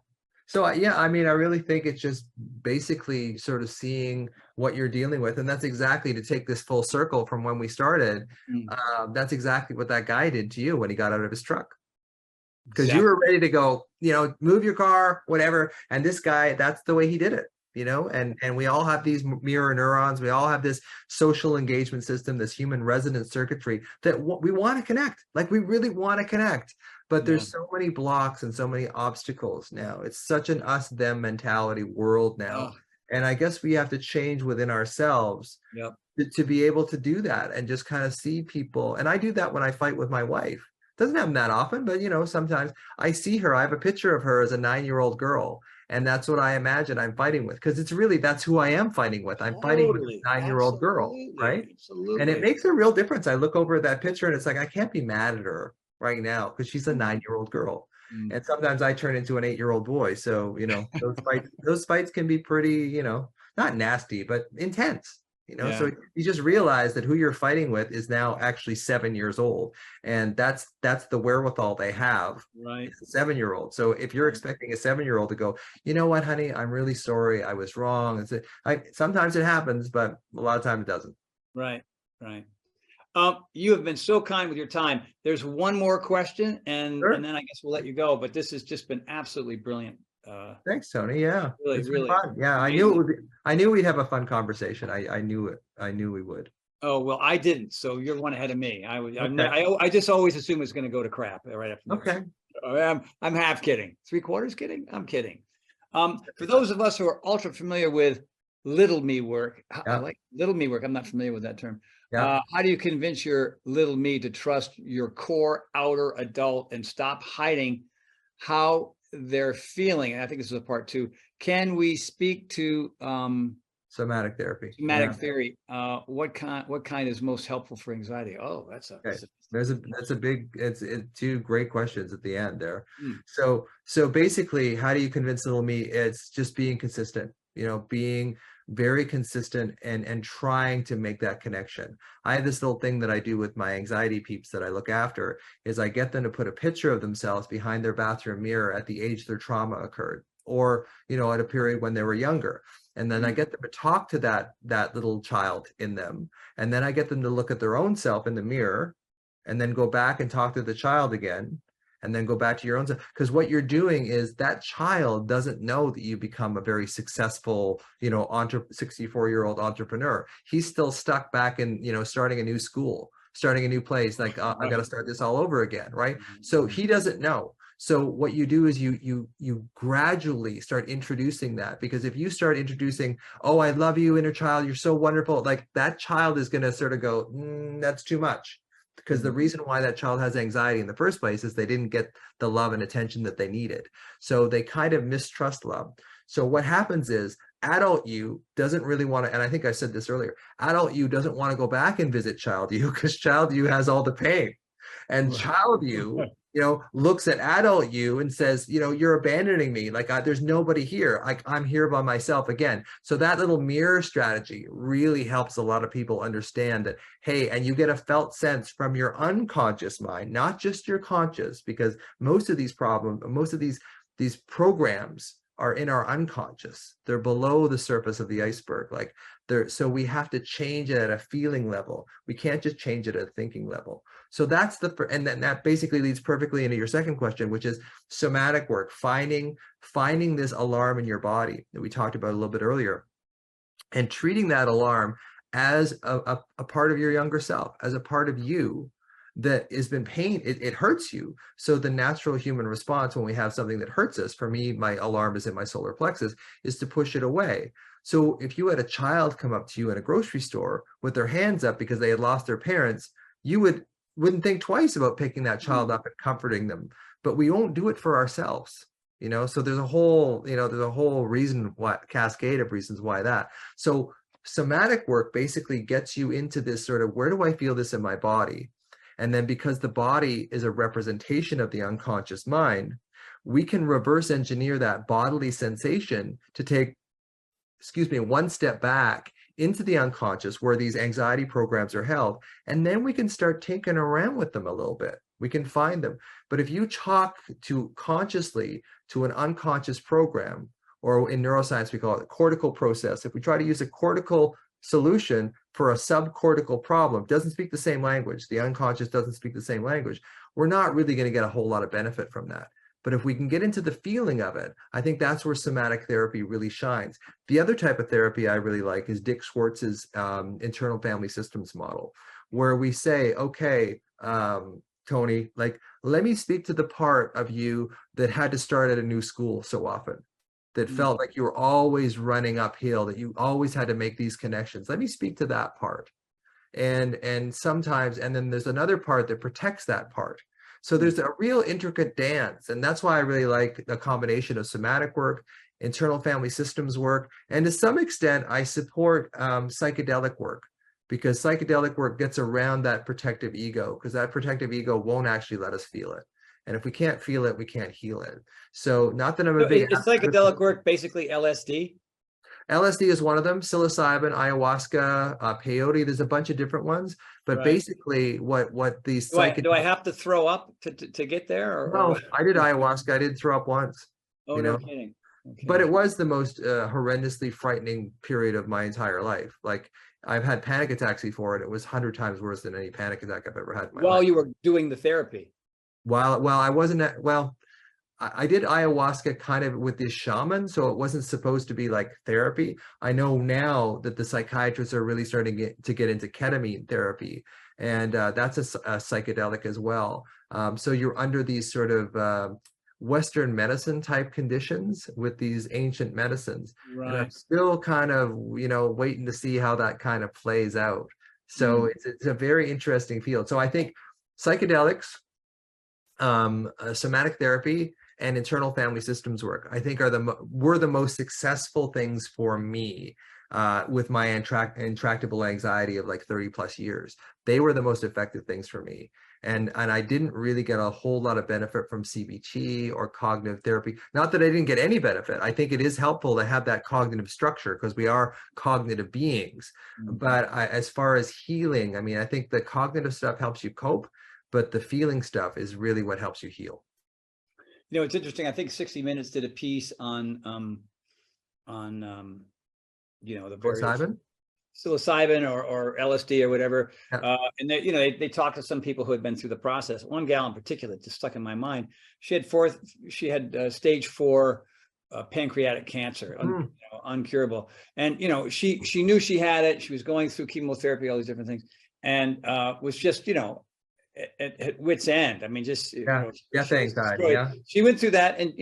So yeah, I mean, I really think it's just basically sort of seeing what you're dealing with, and that's exactly, to take this full circle from when we started. Mm, That's exactly what that guy did to you when he got out of his truck, because you exactly. were ready to go, move your car, whatever. And this guy, that's the way he did it, and we all have these mirror neurons. We all have this social engagement system, this human resonance circuitry that we want to connect. Like, we really want to connect, but Yeah. there's so many blocks and so many obstacles now. It's such an us them mentality world now. Oh, And I guess we have to change within ourselves yep. to be able to do that, and just kind of see people. And I do that when I fight with my wife. Doesn't happen that often, but sometimes I see her. I have a picture of her as a 9-year-old girl, and that's what I imagine I'm fighting with, because that's who I am fighting with. I'm fighting with Totally. a 9-year-old girl, right? Absolutely. And it Absolutely. makes a real difference. I look over at that picture and it's like, I can't be mad at her right now because she's a Mm, 9-year-old girl. mm. And sometimes I turn into an 8-year-old boy. So, those fights can be pretty, not nasty, but intense. Yeah. So you just realize that who you're fighting with is now actually 7 years old, and that's the wherewithal they have. Right. It's a 7-year-old. So if you're Right. expecting a 7-year-old to go, you know what, honey, I'm really sorry, I was wrong. Sometimes it happens, but a lot of times it doesn't. Right. Right. You have been so kind with your time. There's one more question, and Sure. then I guess we'll let you go. But this has just been absolutely brilliant. Thanks, Tony. Yeah, Really, it's been really fun. Yeah, I knew it amazing. would be. I knew we'd have a fun conversation. I knew it. I knew we would. Oh well, I didn't. So you're one ahead of me. Okay. I just always assume it's going to go to crap right after there. Okay. I'm half kidding. 3/4 kidding. I'm kidding. For those of us who are ultra familiar with little me work, I Yeah. like little me work. I'm not familiar with that term. Yeah. How do you convince your little me to trust your core outer adult and stop hiding how they're feeling? And I think this is a part two. Can we speak to Somatic therapy. somatic Yeah. theory? What kind is most helpful for anxiety? Oh, Okay. that's a That's a big, it's two great questions at the end there. mm, So basically, how do you convince little me? It's just being consistent, being very consistent, and trying to make that connection. I have this little thing that I do with my anxiety peeps that I look after, is I get them to put a picture of themselves behind their bathroom mirror at the age their trauma occurred, or, at a period when they were younger. And then I mm, get them to talk to that little child in them. And then I get them to look at their own self in the mirror, and then go back and talk to the child again, and then go back to your own self. Because what you're doing is, that child doesn't know that you become a very successful, 64-year-old entrepreneur. He's still stuck back in, starting a new school, starting a new place. Like, I got to right. start this all over again, right? So Mhm. he doesn't know. So what you do is you gradually start introducing that, because if you start introducing, oh, I love you, inner child, you're so wonderful, like, that child is going to sort of go, that's too much. Because the Mhm. reason why that child has anxiety in the first place is they didn't get the love and attention that they needed. So they kind of mistrust love. So what happens is, adult you doesn't really want to, and I think I said this earlier, adult you doesn't want to go back and visit child you, because child you has all the pain. And Right. child you, looks at adult you and says, you're abandoning me. Like, there's nobody here. Like, I'm here by myself again. So that little mirror strategy really helps a lot of people understand that, hey, and you get a felt sense from your unconscious mind, not just your conscious, because most of these problems, most of these programs are in our unconscious. They're below the surface of the iceberg. Like, so we have to change it at a feeling level. We can't just change it at a thinking level. So and then that basically leads perfectly into your second question, which is somatic work, finding this alarm in your body that we talked about a little bit earlier, and treating that alarm as a part of your younger self, as a part of you that has been pain. It hurts you. So the natural human response when we have something that hurts us, for me, my alarm is in my solar plexus, is to push it away. So if you had a child come up to you in a grocery store with their hands up because they had lost their parents, you would wouldn't think twice about picking that child up and comforting them, but we won't do it for ourselves. So there's a whole, reason why, cascade of reasons why that. So somatic work basically gets you into this sort of, where do I feel this in my body? And then because the body is a representation of the unconscious mind, we can reverse engineer that bodily sensation to take, one step back into the unconscious where these anxiety programs are held. And then we can start tinkering around with them a little bit. We can find them. But if you talk to consciously to an unconscious program, or in neuroscience, we call it a cortical process. If we try to use a cortical solution for a subcortical problem, doesn't speak the same language, the unconscious doesn't speak the same language, we're not really going to get a whole lot of benefit from that. But if we can get into the feeling of it, I think that's where somatic therapy really shines. The other type of therapy I really like is Dick Schwartz's internal family systems model, where we say, okay, Tony, like, let me speak to the part of you that had to start at a new school so often, that felt like you were always running uphill, that you always had to make these connections. Let me speak to that part. And sometimes, and then there's another part that protects that part. So there's a real intricate dance. And that's why I really like the combination of somatic work, internal family systems work, and to some extent, I support psychedelic work, because psychedelic work gets around that protective ego, because that protective ego won't actually let us feel it. And if we can't feel it, we can't heal it. So not that I'm a big... Is psychedelic work basically LSD? LSD is one of them, psilocybin, ayahuasca, peyote, there's a bunch of different ones. But Right. Basically what these do I have to throw up to get there? No, I did ayahuasca. I didn't throw up once. Oh, no kidding. Okay. But it was the most horrendously frightening period of my entire life. Like, I've had panic attacks before, and it was 100 times worse than any panic attack I've ever had in my life. While you were doing the therapy? While I wasn't I did ayahuasca kind of with this shaman, so it wasn't supposed to be like therapy. I know now that the psychiatrists are really starting to get into ketamine therapy, and that's a psychedelic as well. So you're under these sort of Western medicine type conditions with these ancient medicines. Right. And I'm still kind of, waiting to see how that kind of plays out. So it's a very interesting field. So I think psychedelics, somatic therapy, and internal family systems work, I think were the most successful things for me with my intractable anxiety of like 30 plus years. They were the most effective things for me. And I didn't really get a whole lot of benefit from CBT or cognitive therapy. Not that I didn't get any benefit. I think it is helpful to have that cognitive structure, because we are cognitive beings. But as far as healing, I mean, I think the cognitive stuff helps you cope, but the feeling stuff is really what helps you heal. It's interesting. I think 60 Minutes did a piece on the various psilocybin or LSD or whatever. Yeah. And they talked to some people who had been through the process. One gal in particular just stuck in my mind. She had stage 4 pancreatic cancer, uncurable. And, she knew she had it. She was going through chemotherapy, all these different things, and was just, at wit's end. I mean, just, she went through that, and,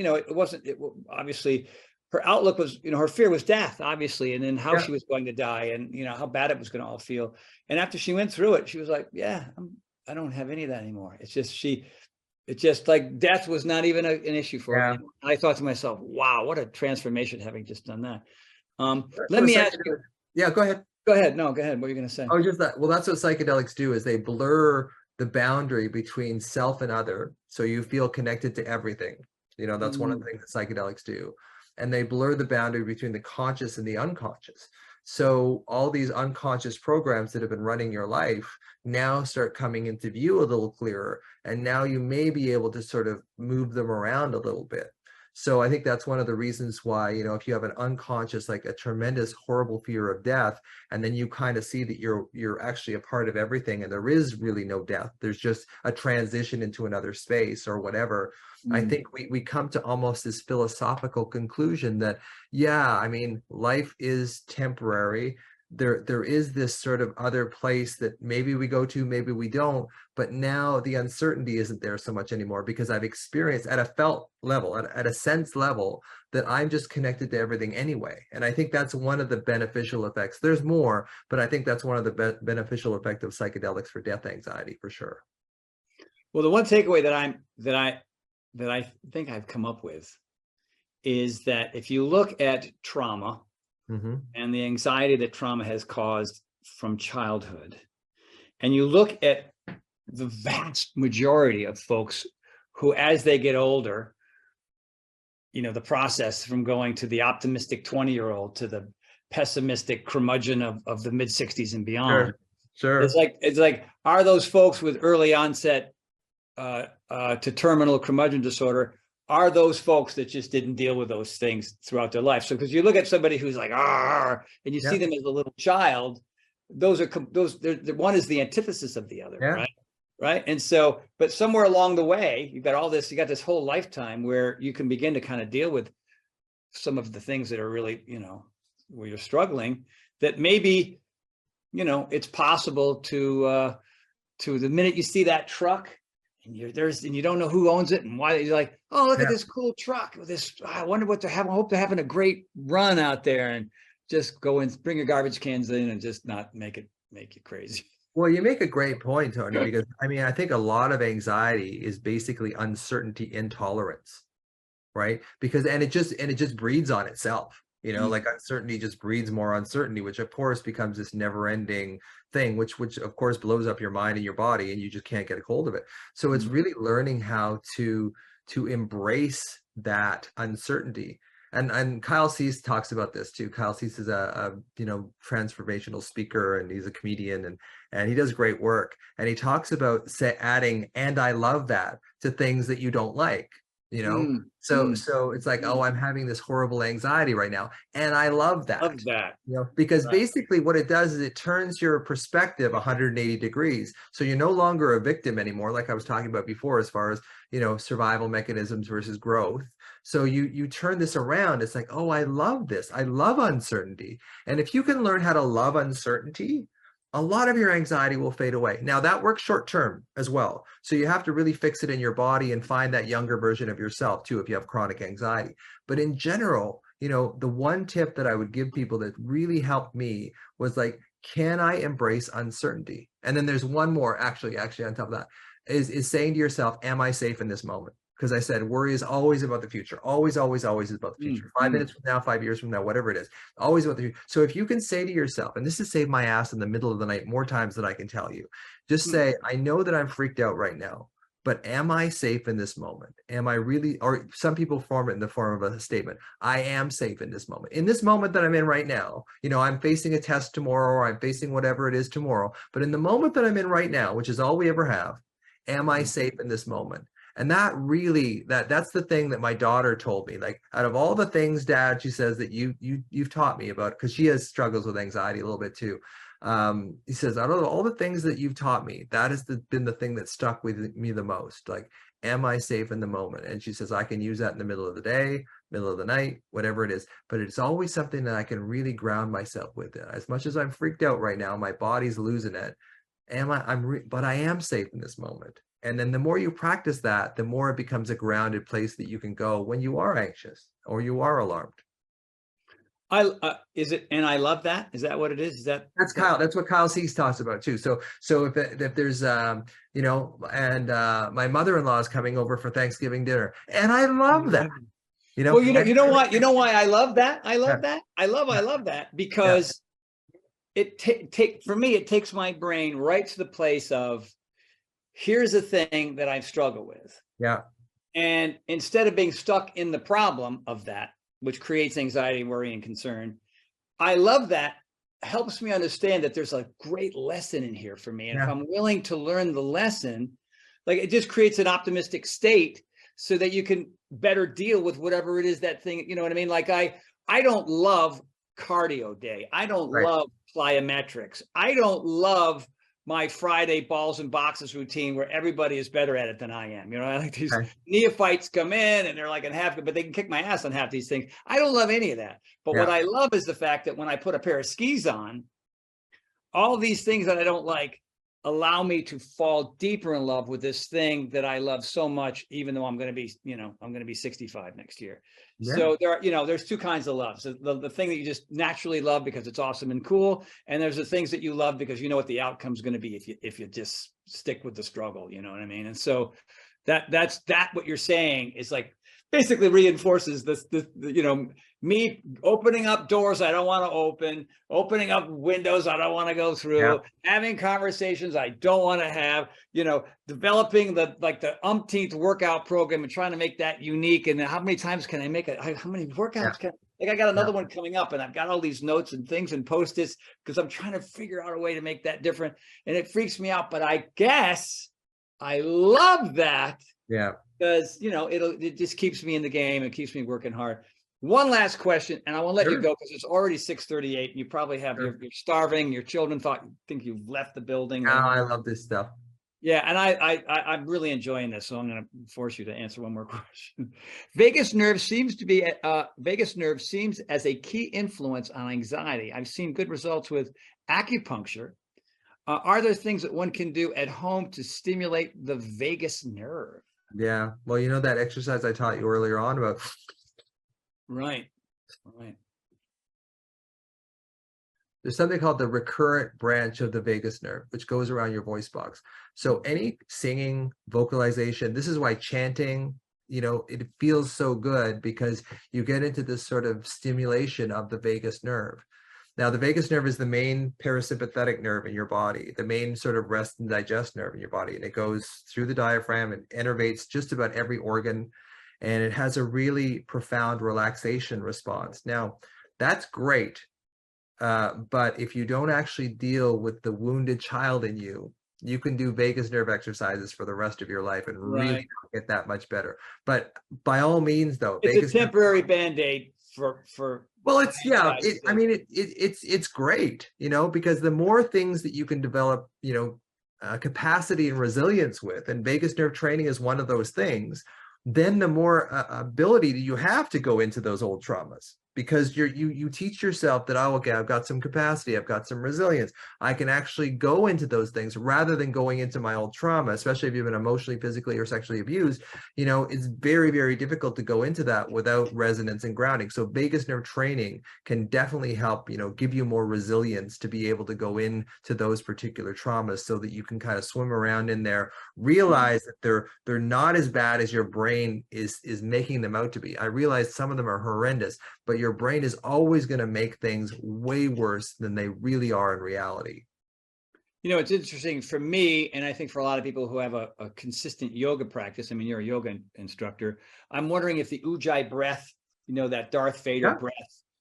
obviously her outlook was, her fear was death, obviously, and then how she was going to die, and, how bad it was going to all feel. And after she went through it, she was like, I don't have any of that anymore. It's just like death was not even an issue for her. I thought to myself, wow, what a transformation having just done that. Let me ask you. Yeah, go ahead. Go ahead. No, go ahead. What are you going to say? Oh, just that. Well, that's what psychedelics do, is they blur the boundary between self and other. So you feel connected to everything. That's one of the things that psychedelics do. And they blur the boundary between the conscious and the unconscious. So all these unconscious programs that have been running your life now start coming into view a little clearer. And now you may be able to sort of move them around a little bit. So I think that's one of the reasons why, if you have an unconscious, like a tremendous, horrible fear of death, and then you kind of see that you're actually a part of everything, and there is really no death. There's just a transition into another space or whatever. I think we come to almost this philosophical conclusion that, life is temporary. There is this sort of other place that maybe we go to, maybe we don't, but now the uncertainty isn't there so much anymore, because I've experienced at a felt level, at a sense level, that I'm just connected to everything anyway. And I think that's one of the beneficial effects. There's more, but I think that's one of the beneficial effects of psychedelics for death anxiety, for sure. Well, the one takeaway that I think I've come up with is that if you look at trauma and the anxiety that trauma has caused from childhood, and you look at the vast majority of folks who, as they get older, you know, the process from going to the optimistic 20-year-old to the pessimistic curmudgeon of the mid-60s and beyond. Sure. It's like, are those folks with early onset to terminal curmudgeon disorder, are those folks that just didn't deal with those things throughout their life? So because you look at somebody who's like, and you see them as a little child, those are one is the antithesis of the other, right? And so, but somewhere along the way, you got this whole lifetime where you can begin to kind of deal with some of the things that are really, you know, where you're struggling, that maybe, you know, it's possible to the minute you see that truck and you don't know who owns it and why, you're like, oh, look at this cool truck with this, I wonder what they're having. I hope they're having a great run out there, and just go and bring your garbage cans in and just not make you crazy. Well, you make a great point, Tony, because I mean, I think a lot of anxiety is basically uncertainty intolerance, right? Because and it just breeds on itself. You know, like uncertainty just breeds more uncertainty, which of course becomes this never-ending thing, which of course blows up your mind and your body, and you just can't get a hold of it. So it's really learning how to embrace that uncertainty. And Kyle Cease talks about this too. Kyle Cease is a you know, transformational speaker, and he's a comedian, and he does great work. And he talks about adding "and I love that" to things that you don't like. You know, so it's like, oh, I'm having this horrible anxiety right now, and I love that. Love that. You know, because basically what it does is it turns your perspective 180 degrees. So you're no longer a victim anymore, like I was talking about before, as far as, you know, survival mechanisms versus growth. So you turn this around. It's like, oh, I love this. I love uncertainty. And if you can learn how to love uncertainty, a lot of your anxiety will fade away. Now that works short term as well. So you have to really fix it in your body and find that younger version of yourself too, if you have chronic anxiety. But in general, you know, the one tip that I would give people that really helped me was like, can I embrace uncertainty? And then there's one more actually on top of that is saying to yourself, am I safe in this moment? Because I said worry is always about the future. Always, always, always is about the future. 5 minutes from now, 5 years from now, whatever it is, always about the future. So if you can say to yourself, and this has saved my ass in the middle of the night more times than I can tell you, just say, I know that I'm freaked out right now, but am I safe in this moment? Am I really, or some people form it in the form of a statement, I am safe in this moment. In this moment that I'm in right now, you know, I'm facing a test tomorrow, or I'm facing whatever it is tomorrow. But in the moment that I'm in right now, which is all we ever have, am I safe in this moment? And that really, that's the thing that my daughter told me, like, out of all the things, Dad, she says, that you've taught me about, because she has struggles with anxiety a little bit too. He says, out of all the things that you've taught me, that has been the thing that stuck with me the most. Like, am I safe in the moment? And she says, I can use that in the middle of the day, middle of the night, whatever it is, but it's always something that I can really ground myself with. As much as I'm freaked out right now, my body's losing it. But I am safe in this moment. And then the more you practice that, the more it becomes a grounded place that you can go when you are anxious or you are alarmed. Is it? And I love that. Is that what it is? That's Kyle. That's what Kyle Cease talks about too. So if there's you know, and my mother-in-law is coming over for Thanksgiving dinner, and I love that. You know. Well, you know why I love that. I love that because for me it takes my brain right to the place of, here's a thing that I've struggled with. Yeah. And instead of being stuck in the problem of that, which creates anxiety, worry, and concern, I love that. Helps me understand that there's a great lesson in here for me. And if I'm willing to learn the lesson, like, it just creates an optimistic state so that you can better deal with whatever it is, that thing, you know what I mean? Like, I don't love cardio day. I don't love plyometrics. I don't love my Friday balls and boxes routine where everybody is better at it than I am. You know, I like these neophytes come in and they're like in half, but they can kick my ass on half these things. I don't love any of that. But what I love is the fact that when I put a pair of skis on, all these things that I don't like allow me to fall deeper in love with this thing that I love so much, even though I'm going to be, I'm going to be 65 next year. Yeah. So there are, there's two kinds of love. So the thing that you just naturally love because it's awesome and cool. And there's the things that you love because you know what the outcome's going to be if you just stick with the struggle, you know what I mean? And so that's what you're saying is like basically reinforces this, me opening up doors I don't want to opening up windows I don't want to go through, having conversations I don't want to have, developing the umpteenth workout program and trying to make that unique. And how many times can I make it? How many workouts can I got another one coming up, and I've got all these notes and things and post-its because I'm trying to figure out a way to make that different. And it freaks me out, but I guess I love that. Yeah. Because, it just keeps me in the game. It keeps me working hard. One last question, and I want to let you go because it's already 6:38. And you probably have, you're starving. Your children think you've left the building. Oh, I love this stuff. Yeah, and I'm really enjoying this, so I'm going to force you to answer one more question. Vagus nerve seems as a key influence on anxiety. I've seen good results with acupuncture. Are there things that one can do at home to stimulate the vagus nerve? Yeah. Well, that exercise I taught you earlier on about. Right. There's something called the recurrent branch of the vagus nerve, which goes around your voice box. So any singing, vocalization, this is why chanting, it feels so good because you get into this sort of stimulation of the vagus nerve. Now, the vagus nerve is the main parasympathetic nerve in your body, the main sort of rest and digest nerve in your body. And it goes through the diaphragm and innervates just about every organ. And it has a really profound relaxation response. Now, that's great. But if you don't actually deal with the wounded child in you, you can do vagus nerve exercises for the rest of your life and really get that much better. But by all means, though, it's a temporary Band-Aid for well, it's great, because the more things that you can develop, capacity and resilience with, and vagus nerve training is one of those things, then the more ability you have to go into those old traumas. Because you teach yourself that, okay, I've got some capacity, I've got some resilience, I can actually go into those things rather than going into my old trauma, especially if you've been emotionally, physically, or sexually abused. It's very, very difficult to go into that without resonance and grounding. So vagus nerve training can definitely help, give you more resilience to be able to go into those particular traumas so that you can kind of swim around in there, realize that they're not as bad as your brain is making them out to be. I realize some of them are horrendous, but your brain is always going to make things way worse than they really are in reality. It's interesting for me, and I think for a lot of people who have a consistent yoga practice. I mean, you're a yoga instructor. I'm wondering if the Ujjayi breath, that Darth Vader breath,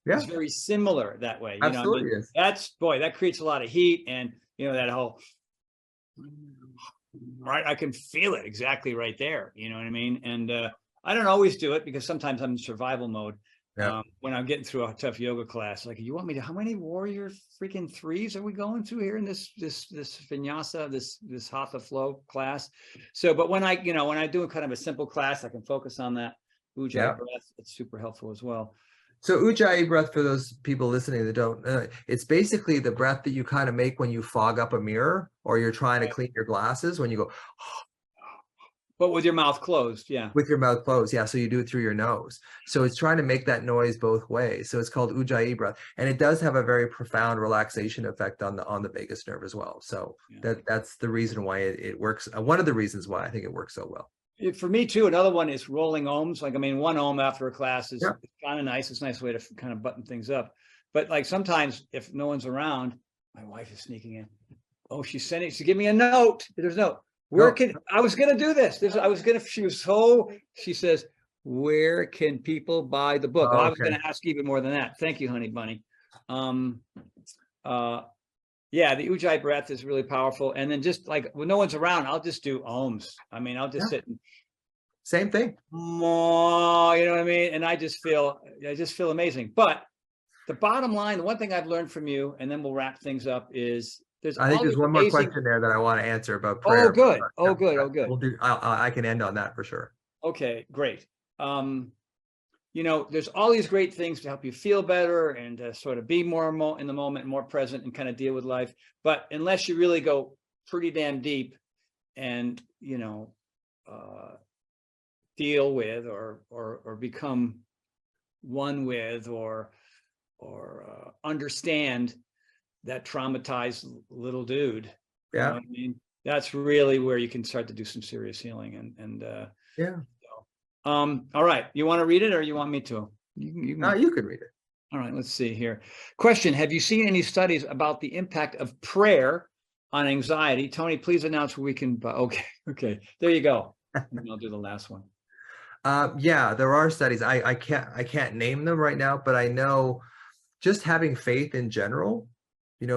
is very similar that way. Absolutely is. That creates a lot of heat, and that whole right. I can feel it exactly right there. You know what I mean? And I don't always do it because sometimes I'm in survival mode. When I'm getting through a tough yoga class, like, you want me to, how many warrior freaking threes are we going through here in this vinyasa, this hatha flow class? So, but when I do kind of a simple class, I can focus on that Ujjayi breath. It's super helpful as well. So Ujjayi breath, for those people listening that don't, it's basically the breath that you kind of make when you fog up a mirror or you're trying to clean your glasses, when you go, but with your mouth closed, with your mouth closed, so you do it through your nose. So it's trying to make that noise both ways. So it's called Ujjayi breath, and it does have a very profound relaxation effect on the vagus nerve as well. So that's the reason why it works. One of the reasons why I think it works so well. For me too. Another one is rolling ohms. Like, I mean, one ohm after a class is kind of nice. It's a nice way to kind of button things up. But like sometimes if no one's around, my wife is sneaking in. Oh, she's give me a note. There's no. I was going to do this. She says, where can people buy the book? I was going to ask even more than that. Thank you, honey bunny. The Ujjayi breath is really powerful. And then just like when no one's around, I'll just do ohms. I mean, I'll just sit and same thing. You know what I mean? And I just feel amazing. But the bottom line, the one thing I've learned from you, and then we'll wrap things up, is I think there's one more question there that I want to answer about prayer. Oh, good. We'll do. I can end on that for sure. Okay, great. There's all these great things to help you feel better and sort of be more in the moment, more present, and kind of deal with life. But unless you really go pretty damn deep and, deal with or become one with or understand that traumatized little dude. You know what I mean? That's really where you can start to do some serious healing. All right. You want to read it or you want me to? You can read it. All right, let's see here. Question: have you seen any studies about the impact of prayer on anxiety? Tony, please announce where we can. Okay, there you go. And I'll do the last one. Yeah, there are studies. I can't name them right now, but I know just having faith in general,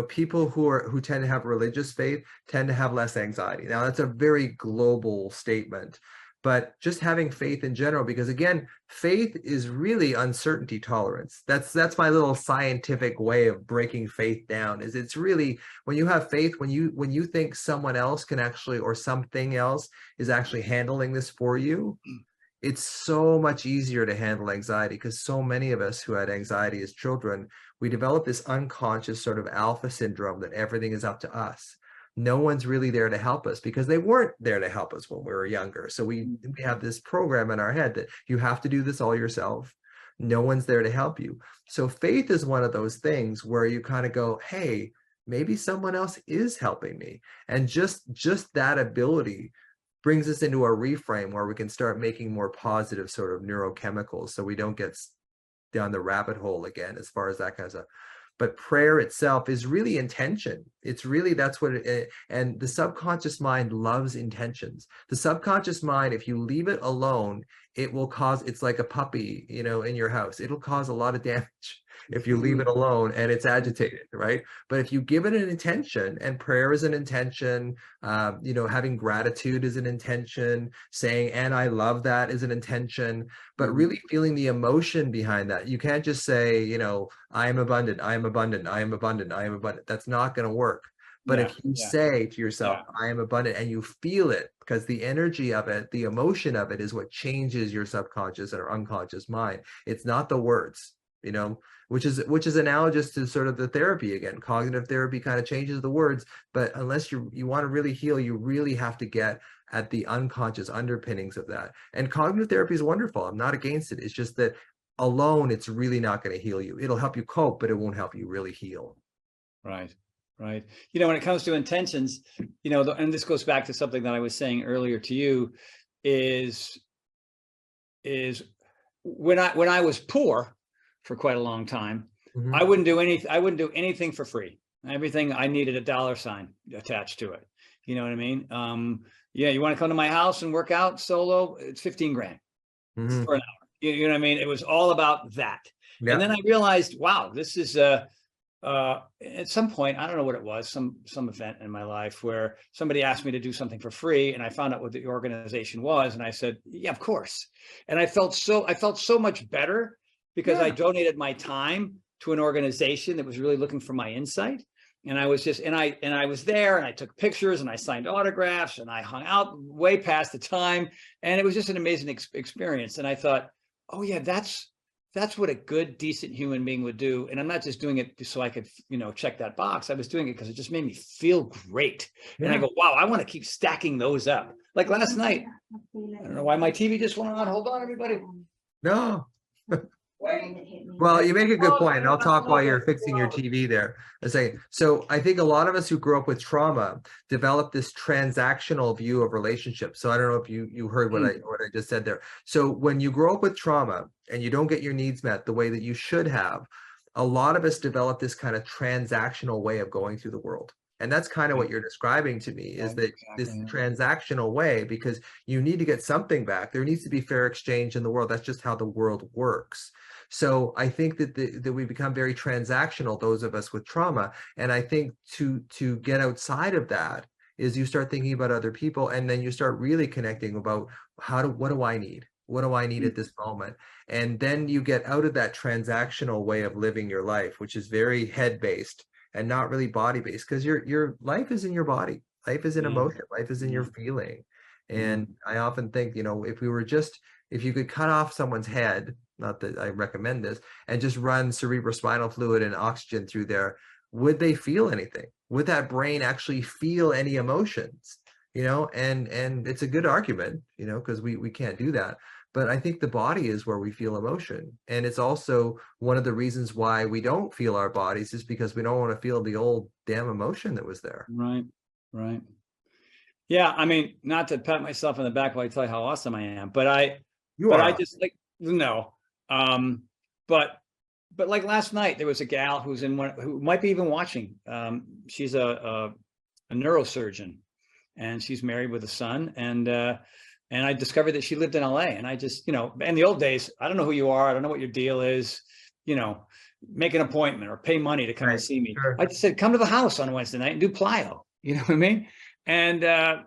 people who tend to have religious faith tend to have less anxiety. Now, that's a very global statement, but just having faith in general, because again, faith is really uncertainty tolerance. That's my little scientific way of breaking faith down, is it's really when you have faith, when you think someone else can actually, or something else is actually handling this for you, it's so much easier to handle anxiety, because so many of us who had anxiety as children, we develop this unconscious sort of alpha syndrome that everything is up to us. No one's really there to help us because they weren't there to help us when we were younger. So we have this program in our head that you have to do this all yourself. No one's there to help you. So faith is one of those things where you kind of go, hey, maybe someone else is helping me. And just that ability brings us into a reframe where we can start making more positive sort of neurochemicals so we don't get down the rabbit hole again as far as that kind of stuff. But prayer itself is really intention. It's really, that's what it, and the subconscious mind loves intentions. The subconscious mind, if you leave it alone, it will cause, it's like a puppy, in your house. It'll cause a lot of damage if you leave it alone and it's agitated, right? But if you give it an intention, and prayer is an intention, having gratitude is an intention, saying, and I love that is an intention, but really feeling the emotion behind that. You can't just say, I am abundant, I am abundant, I am abundant, I am abundant. That's not going to work. But if you say to yourself, I am abundant, and you feel it, because the energy of it, the emotion of it is what changes your subconscious or unconscious mind. It's not the words, which is analogous to sort of the therapy again. Cognitive therapy kind of changes the words, but unless you want to really heal, you really have to get at the unconscious underpinnings of that. And cognitive therapy is wonderful. I'm not against it. It's just that alone, it's really not going to heal you. It'll help you cope, but it won't help you really heal. Right. When it comes to intentions, and this goes back to something that I was saying earlier to you, is when I was poor for quite a long time, I wouldn't do anything for free. Everything I needed a $sign attached to it. You know what I mean? You want to come to my house and work out solo? It's 15 grand for an hour. You know what I mean? It was all about that. And then I realized, wow, this is at some point, I don't know what it was, some event in my life where somebody asked me to do something for free, and I found out what the organization was, and I said, yeah, of course. And I felt so much better because I donated my time to an organization that was really looking for my insight. And I was I was there, and I took pictures, and I signed autographs, and I hung out way past the time, and it was just an amazing experience. And I thought, oh yeah, that's what a good, decent human being would do. And I'm not just doing it so I could, check that box. I was doing it because it just made me feel great. And I go, wow, I want to keep stacking those up. Like last night, I don't know why my TV just went on. Hold on, everybody. No. Well, you make a good point, and I'll talk while you're fixing your TV there. So I think a lot of us who grew up with trauma develop this transactional view of relationships. So I don't know if you heard what I just said there. So when you grow up with trauma and you don't get your needs met the way that you should have, a lot of us develop this kind of transactional way of going through the world. And that's kind of what you're describing to me, is that this transactional way, because you need to get something back. There needs to be fair exchange in the world. That's just how the world works. So I think that we become very transactional, those of us with trauma. And I think to get outside of that is you start thinking about other people, and then you start really connecting about what do I need? What do I need at this moment? And then you get out of that transactional way of living your life, which is very head-based and not really body-based, because your life is in your body. Life is in emotion. Life is in your feeling. And I often think, if you could cut off someone's head, not that I recommend this, and just run cerebrospinal fluid and oxygen through there, would they feel anything? Would that brain actually feel any emotions? And it's a good argument, because we can't do that. But I think the body is where we feel emotion. And it's also one of the reasons why we don't feel our bodies, is because we don't want to feel the old damn emotion that was there. Right. Right. Yeah. I mean, not to pat myself on the back while I tell you how awesome I am, but I just like, no. But like last night, there was a gal who's in one, who might be even watching. She's a neurosurgeon, and she's married with a son. And I discovered that she lived in LA. And I just, in the old days, I don't know who you are. I don't know what your deal is, make an appointment or pay money to come and see me. Sure. I just said, come to the house on Wednesday night and do plyo. You know what I mean? And I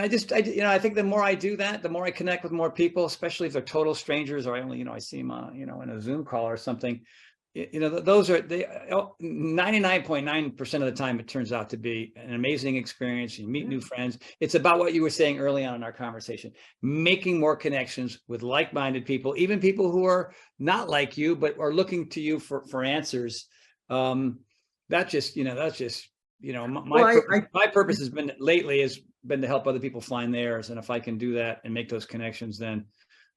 think the more I do that, the more I connect with more people, especially if they're total strangers, or I only, I see them, in a Zoom call or something. Those are 99.9% of the time, it turns out to be an amazing experience. You meet new friends. It's about what you were saying early on in our conversation, making more connections with like-minded people, even people who are not like you, but are looking to you for answers. My purpose has been to help other people find theirs. And if I can do that and make those connections, then.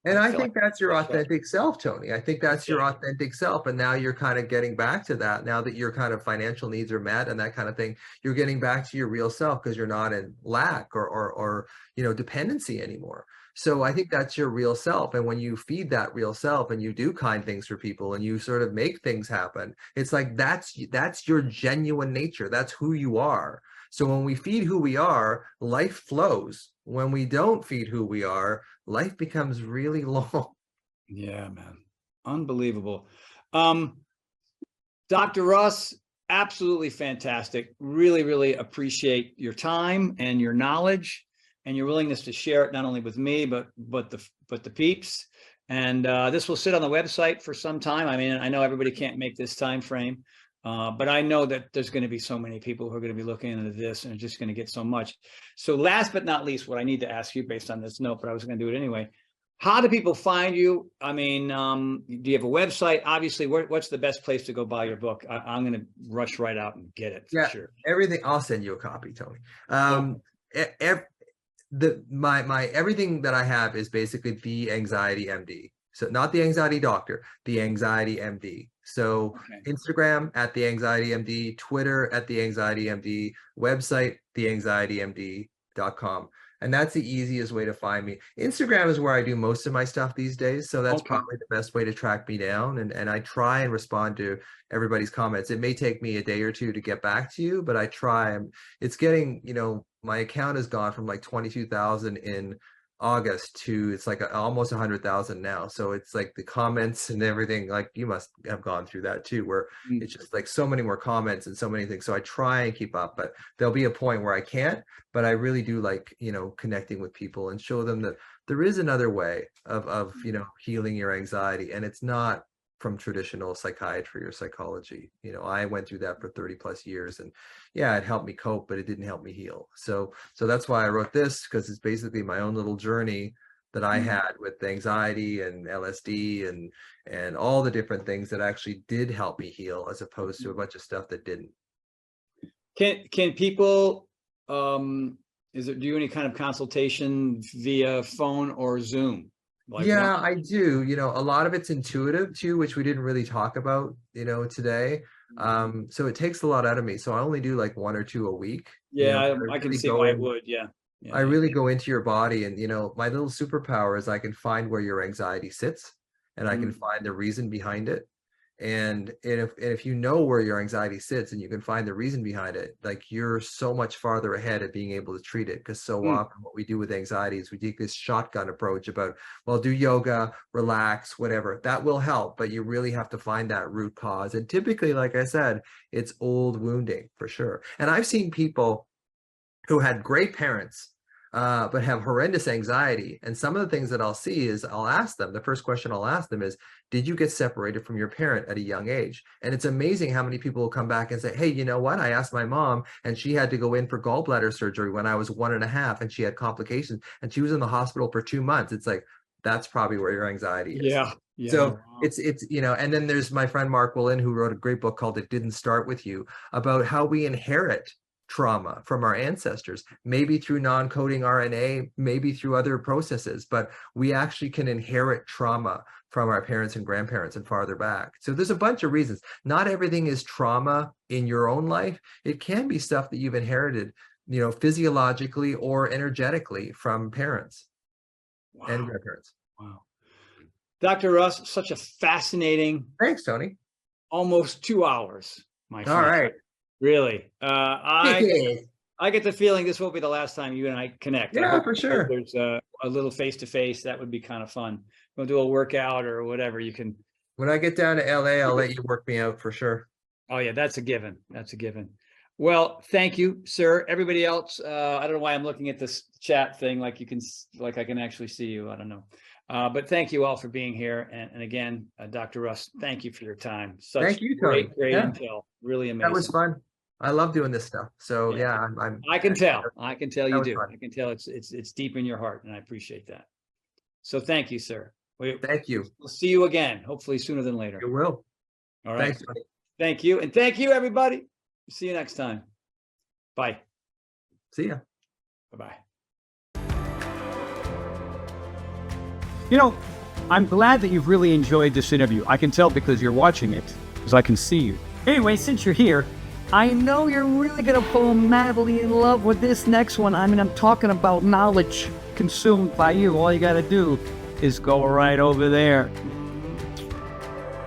And I think that's your authentic self, Tony. I think that's your authentic self. And now you're kind of getting back to that. Now that your kind of financial needs are met and that kind of thing, you're getting back to your real self, because you're not in lack or dependency anymore. So I think that's your real self. And when you feed that real self and you do kind things for people and you sort of make things happen, it's like that's your genuine nature. That's who you are. So when we feed who we are, life flows. When we don't feed who we are, life becomes really long. Yeah, man. Unbelievable. Dr. Russ, absolutely fantastic. Really, really appreciate your time and your knowledge and your willingness to share it, not only with me, but the peeps. And this will sit on the website for some time. I mean, I know everybody can't make this time frame, but I know that there's going to be so many people who are going to be looking into this and are just going to get so much. So last but not least, what I need to ask you based on this note, but I was going to do it anyway. How do people find you? I mean, do you have a website? Obviously, what's the best place to go buy your book? I'm going to rush right out and get it for sure. Everything. I'll send you a copy, Tony. My everything that I have is basically The Anxiety MD. So not The Anxiety Doctor, The Anxiety MD. So Instagram at The Anxiety MD, Twitter at The Anxiety MD, website theanxietymd.com. And that's the easiest way to find me. Instagram is where I do most of my stuff these days. So that's probably the best way to track me down. And I try and respond to everybody's comments. It may take me a day or two to get back to you, but I try. It's getting, my account has gone from like 22,000 in August to it's like almost 100,000 now. So it's like the comments and everything, like you must have gone through that too, where it's just like so many more comments and so many things. So I try and keep up, but there'll be a point where I can't. But I really do like, connecting with people and show them that there is another way of healing your anxiety, and it's not from traditional psychiatry or psychology. I went through that for 30 plus years, and yeah, it helped me cope, but it didn't help me heal. So that's why I wrote this, because it's basically my own little journey that I had with anxiety and LSD and all the different things that actually did help me heal, as opposed to a bunch of stuff that didn't. Can people do any kind of consultation via phone or Zoom? Yeah, I do. A lot of it's intuitive too, which we didn't really talk about, today. So it takes a lot out of me. So I only do like 1 or 2 a week. Yeah, I can see why it would. Yeah. I really go into your body, and my little superpower is I can find where your anxiety sits, and I can find the reason behind it. And if you know where your anxiety sits and you can find the reason behind it, like you're so much farther ahead of being able to treat it. Because so often what we do with anxiety is we take this shotgun approach about, well, do yoga, relax, whatever. That will help, but you really have to find that root cause. And typically, like I said, it's old wounding for sure. And I've seen people who had great parents, but have horrendous anxiety. And some of the things that I'll see is I'll ask them, the first question I'll ask them is, did you get separated from your parent at a young age? And it's amazing how many people will come back and say, hey, you know what? I asked my mom, and she had to go in for gallbladder surgery when I was 1.5, and she had complications, and she was in the hospital for 2 months. It's like, that's probably where your anxiety is. Yeah. Yeah. So Wow. it's, and then there's my friend Mark Willin, who wrote a great book called It Didn't Start With You, about how we inherit trauma from our ancestors, maybe through non-coding RNA, maybe through other processes, but we actually can inherit trauma from our parents and grandparents and farther back. So there's a bunch of reasons. Not everything is trauma in your own life. It can be stuff that you've inherited, physiologically or energetically from parents and grandparents. Wow. Dr. Russ, such a fascinating, Thanks, Tony. almost 2 hours, my friend. All right. Really. I get the feeling this won't be the last time you and I connect. Yeah, for sure. There's a little face-to-face. That would be kind of fun. We'll do a workout or whatever you can. When I get down to LA, I'll let you work me out for sure. Oh yeah, that's a given. That's a given. Well, thank you, sir. Everybody else, I don't know why I'm looking at this chat thing like I can actually see you. I don't know. But thank you all for being here. And again, Dr. Russ, thank you for your time. Thank you, Tony. Great intel. Really amazing. That was fun. I love doing this stuff. So yeah, I can tell. I can tell you do. Fun. I can tell it's deep in your heart, and I appreciate that. So thank you, sir. Thank you. We'll see you again, hopefully sooner than later. You will. All right. Thanks, Tony. Thank you. And thank you, everybody. See you next time. Bye. See ya. Bye-bye. I'm glad that you've really enjoyed this interview. I can tell because you're watching it, because I can see you. Anyway, since you're here, I know you're really going to fall madly in love with this next one. I mean, I'm talking about knowledge consumed by you. All you got to do is go right over there,